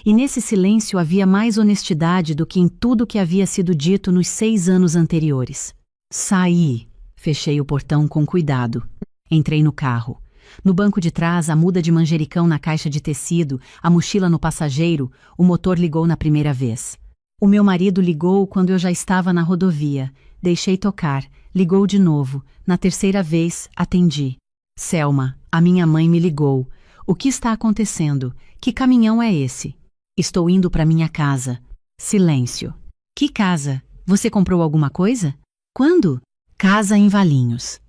E nesse silêncio havia mais honestidade do que em tudo que havia sido dito nos 6 anos anteriores. Saí. Fechei o portão com cuidado. Entrei no carro. No banco de trás, a muda de manjericão na caixa de tecido, a mochila no passageiro, o motor ligou na primeira vez. O meu marido ligou quando eu já estava na rodovia. Deixei tocar. Ligou de novo. Na terceira vez, atendi. Selma, a minha mãe me ligou. O que está acontecendo? Que caminhão é esse? Estou indo para minha casa. Silêncio. Que casa? Você comprou alguma coisa? Quando? Casa em Valinhos.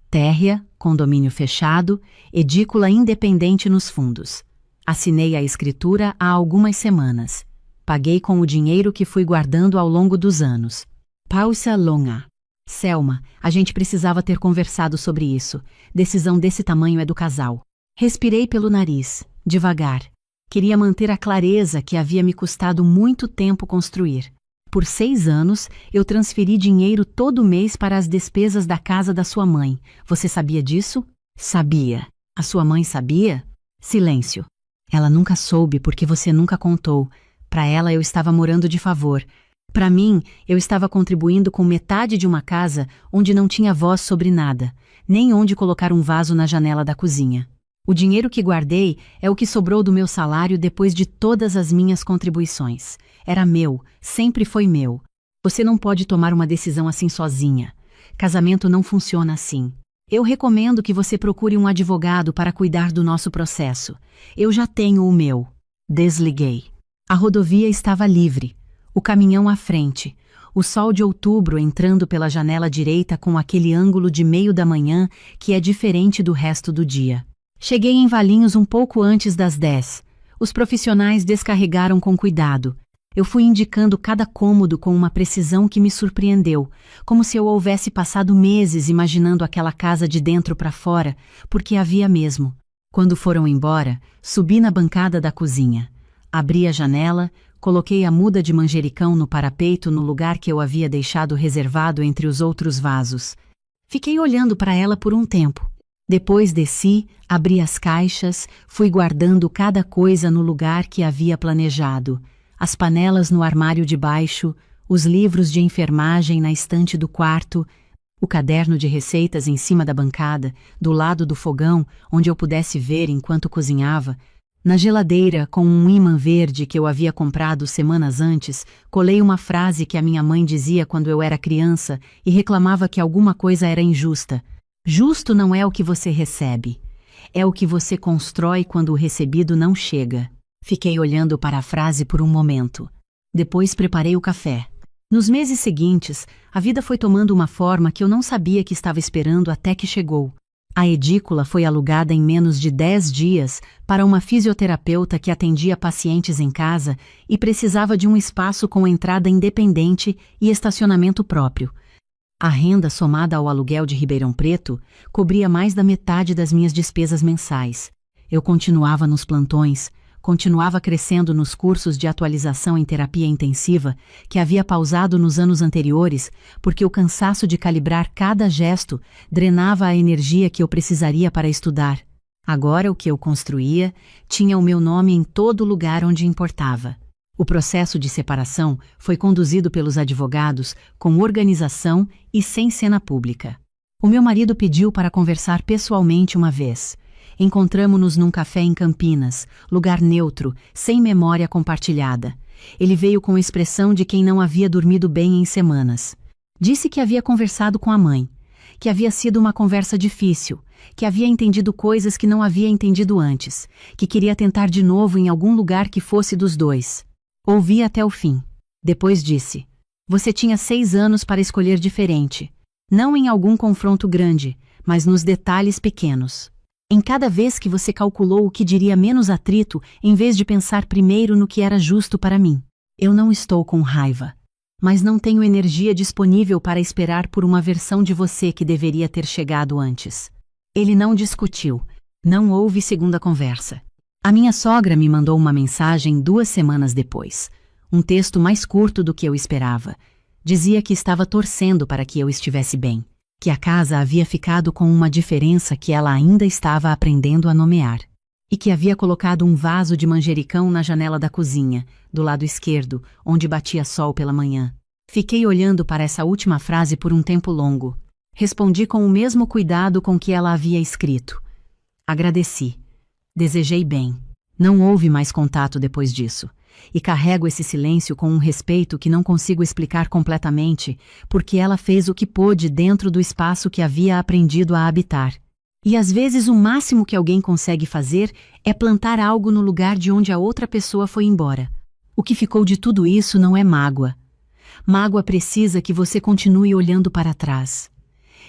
Térrea, condomínio fechado, edícula independente nos fundos. Assinei a escritura há algumas semanas. Paguei com o dinheiro que fui guardando ao longo dos anos. Pausa longa. Selma, a gente precisava ter conversado sobre isso. Decisão desse tamanho é do casal. Respirei pelo nariz, devagar. Queria manter a clareza que havia me custado muito tempo construir. Por 6 anos, eu transferi dinheiro todo mês para as despesas da casa da sua mãe. Você sabia disso? Sabia. A sua mãe sabia? Silêncio. Ela nunca soube porque você nunca contou. Para ela eu estava morando de favor. Para mim, eu estava contribuindo com metade de uma casa onde não tinha voz sobre nada, nem onde colocar um vaso na janela da cozinha. O dinheiro que guardei é o que sobrou do meu salário depois de todas as minhas contribuições. Era meu, sempre foi meu. Você não pode tomar uma decisão assim sozinha. Casamento não funciona assim. Eu recomendo que você procure um advogado para cuidar do nosso processo. Eu já tenho o meu. Desliguei. A rodovia estava livre. O caminhão à frente. O sol de outubro entrando pela janela direita com aquele ângulo de meio da manhã que é diferente do resto do dia. Cheguei em Valinhos um pouco antes das 10. Os profissionais descarregaram com cuidado. Eu fui indicando cada cômodo com uma precisão que me surpreendeu, como se eu houvesse passado meses imaginando aquela casa de dentro para fora, porque havia mesmo. Quando foram embora, subi na bancada da cozinha. Abri a janela, coloquei a muda de manjericão no parapeito no lugar que eu havia deixado reservado entre os outros vasos. Fiquei olhando para ela por um tempo. Depois desci, abri as caixas, fui guardando cada coisa no lugar que havia planejado. As panelas no armário de baixo, os livros de enfermagem na estante do quarto, o caderno de receitas em cima da bancada, do lado do fogão, onde eu pudesse ver enquanto cozinhava. Na geladeira, com um ímã verde que eu havia comprado semanas antes, colei uma frase que a minha mãe dizia quando eu era criança e reclamava que alguma coisa era injusta. Justo não é o que você recebe. É o que você constrói quando o recebido não chega. Fiquei olhando para a frase por um momento. Depois preparei o café. Nos meses seguintes, a vida foi tomando uma forma que eu não sabia que estava esperando até que chegou. A edícula foi alugada em menos de 10 dias para uma fisioterapeuta que atendia pacientes em casa e precisava de um espaço com entrada independente e estacionamento próprio. A renda somada ao aluguel de Ribeirão Preto cobria mais da metade das minhas despesas mensais. Eu continuava nos plantões, continuava crescendo nos cursos de atualização em terapia intensiva que havia pausado nos anos anteriores porque o cansaço de calibrar cada gesto drenava a energia que eu precisaria para estudar. Agora o que eu construía tinha o meu nome em todo lugar onde importava. O processo de separação foi conduzido pelos advogados com organização e sem cena pública. O meu marido pediu para conversar pessoalmente uma vez. Encontramo-nos num café em Campinas, lugar neutro, sem memória compartilhada. Ele veio com a expressão de quem não havia dormido bem em semanas. Disse que havia conversado com a mãe, que havia sido uma conversa difícil, que havia entendido coisas que não havia entendido antes, que queria tentar de novo em algum lugar que fosse dos dois. Ouvi até o fim. Depois disse: "Você tinha 6 anos para escolher diferente. Não em algum confronto grande, mas nos detalhes pequenos. Em cada vez que você calculou o que diria menos atrito, em vez de pensar primeiro no que era justo para mim. Eu não estou com raiva, mas não tenho energia disponível para esperar por uma versão de você que deveria ter chegado antes." Ele não discutiu. Não houve segunda conversa. A minha sogra me mandou uma mensagem 2 semanas depois. Um texto mais curto do que eu esperava. Dizia que estava torcendo para que eu estivesse bem, que a casa havia ficado com uma diferença que ela ainda estava aprendendo a nomear, e que havia colocado um vaso de manjericão na janela da cozinha, do lado esquerdo, onde batia sol pela manhã. Fiquei olhando para essa última frase por um tempo longo. Respondi com o mesmo cuidado com que ela havia escrito. Agradeci. Desejei bem. Não houve mais contato depois disso. E carrego esse silêncio com um respeito que não consigo explicar completamente, porque ela fez o que pôde dentro do espaço que havia aprendido a habitar. E às vezes o máximo que alguém consegue fazer é plantar algo no lugar de onde a outra pessoa foi embora. O que ficou de tudo isso não é mágoa. Mágoa precisa que você continue olhando para trás.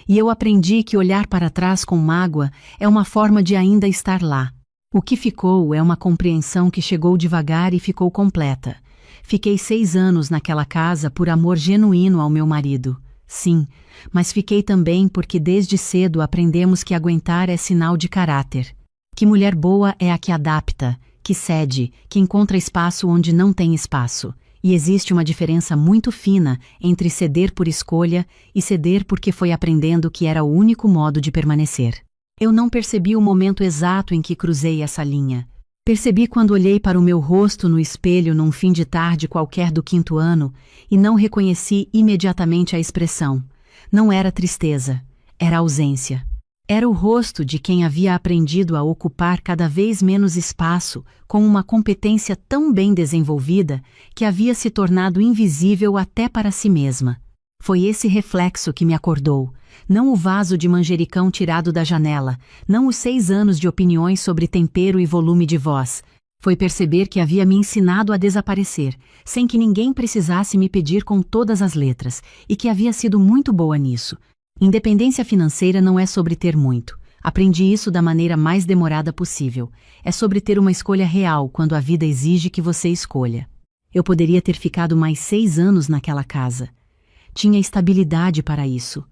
E eu aprendi que olhar para trás com mágoa é uma forma de ainda estar lá. O que ficou é uma compreensão que chegou devagar e ficou completa. Fiquei 6 anos naquela casa por amor genuíno ao meu marido. Sim, mas fiquei também porque desde cedo aprendemos que aguentar é sinal de caráter. Que mulher boa é a que adapta, que cede, que encontra espaço onde não tem espaço. E existe uma diferença muito fina entre ceder por escolha e ceder porque foi aprendendo que era o único modo de permanecer. Eu não percebi o momento exato em que cruzei essa linha. Percebi quando olhei para o meu rosto no espelho num fim de tarde qualquer do 5º ano e não reconheci imediatamente a expressão. Não era tristeza, era ausência. Era o rosto de quem havia aprendido a ocupar cada vez menos espaço com uma competência tão bem desenvolvida que havia se tornado invisível até para si mesma. Foi esse reflexo que me acordou, não o vaso de manjericão tirado da janela, não os 6 anos de opiniões sobre tempero e volume de voz. Foi perceber que havia me ensinado a desaparecer, sem que ninguém precisasse me pedir com todas as letras, e que havia sido muito boa nisso. Independência financeira não é sobre ter muito. Aprendi isso da maneira mais demorada possível. É sobre ter uma escolha real quando a vida exige que você escolha. Eu poderia ter ficado mais 6 anos naquela casa. Tinha estabilidade para isso.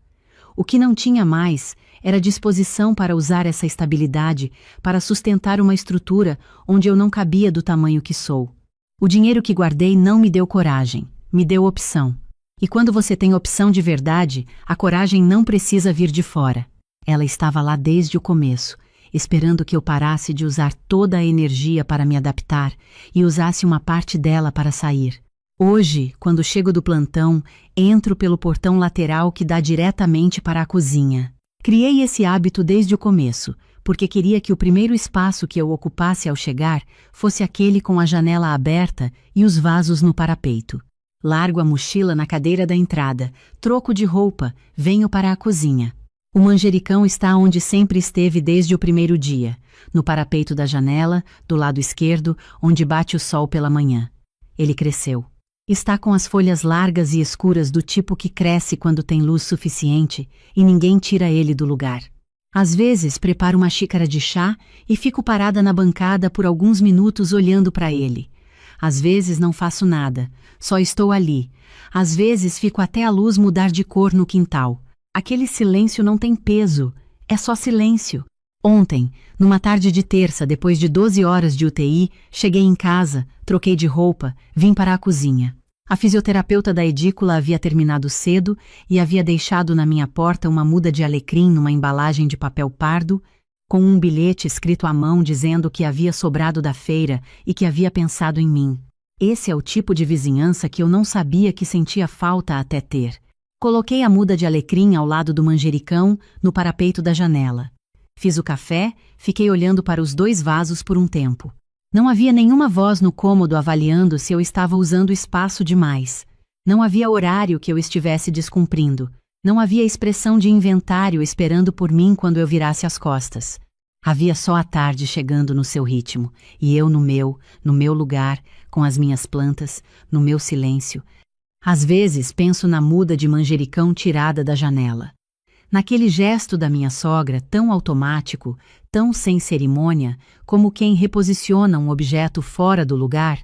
O que não tinha mais era disposição para usar essa estabilidade para sustentar uma estrutura onde eu não cabia do tamanho que sou. O dinheiro que guardei não me deu coragem, me deu opção. E quando você tem opção de verdade, a coragem não precisa vir de fora. Ela estava lá desde o começo, esperando que eu parasse de usar toda a energia para me adaptar e usasse uma parte dela para sair. Hoje, quando chego do plantão, entro pelo portão lateral que dá diretamente para a cozinha. Criei esse hábito desde o começo, porque queria que o primeiro espaço que eu ocupasse ao chegar fosse aquele com a janela aberta e os vasos no parapeito. Largo a mochila na cadeira da entrada, troco de roupa, venho para a cozinha. O manjericão está onde sempre esteve desde o primeiro dia, no parapeito da janela, do lado esquerdo, onde bate o sol pela manhã. Ele cresceu. Está com as folhas largas e escuras do tipo que cresce quando tem luz suficiente e ninguém tira ele do lugar. Às vezes preparo uma xícara de chá e fico parada na bancada por alguns minutos olhando para ele. Às vezes não faço nada, só estou ali. Às vezes fico até a luz mudar de cor no quintal. Aquele silêncio não tem peso, é só silêncio. Ontem, numa tarde de terça, depois de 12 horas de UTI, cheguei em casa, troquei de roupa, vim para a cozinha. A fisioterapeuta da edícula havia terminado cedo e havia deixado na minha porta uma muda de alecrim numa embalagem de papel pardo, com um bilhete escrito à mão dizendo que havia sobrado da feira e que havia pensado em mim. Esse é o tipo de vizinhança que eu não sabia que sentia falta até ter. Coloquei a muda de alecrim ao lado do manjericão, no parapeito da janela. Fiz o café, fiquei olhando para os 2 vasos por um tempo. Não havia nenhuma voz no cômodo avaliando se eu estava usando o espaço demais. Não havia horário que eu estivesse descumprindo. Não havia expressão de inventário esperando por mim quando eu virasse as costas. Havia só a tarde chegando no seu ritmo, e eu no meu lugar, com as minhas plantas, no meu silêncio. Às vezes penso na muda de manjericão tirada da janela. Naquele gesto da minha sogra, tão automático, tão sem cerimônia, como quem reposiciona um objeto fora do lugar,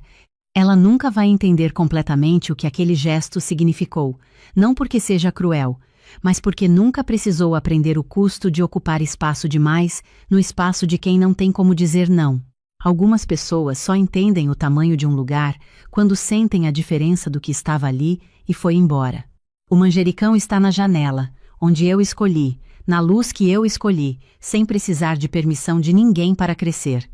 ela nunca vai entender completamente o que aquele gesto significou, não porque seja cruel, mas porque nunca precisou aprender o custo de ocupar espaço demais no espaço de quem não tem como dizer não. Algumas pessoas só entendem o tamanho de um lugar quando sentem a diferença do que estava ali e foi embora. O manjericão está na janela, onde eu escolhi, na luz que eu escolhi, sem precisar de permissão de ninguém para crescer.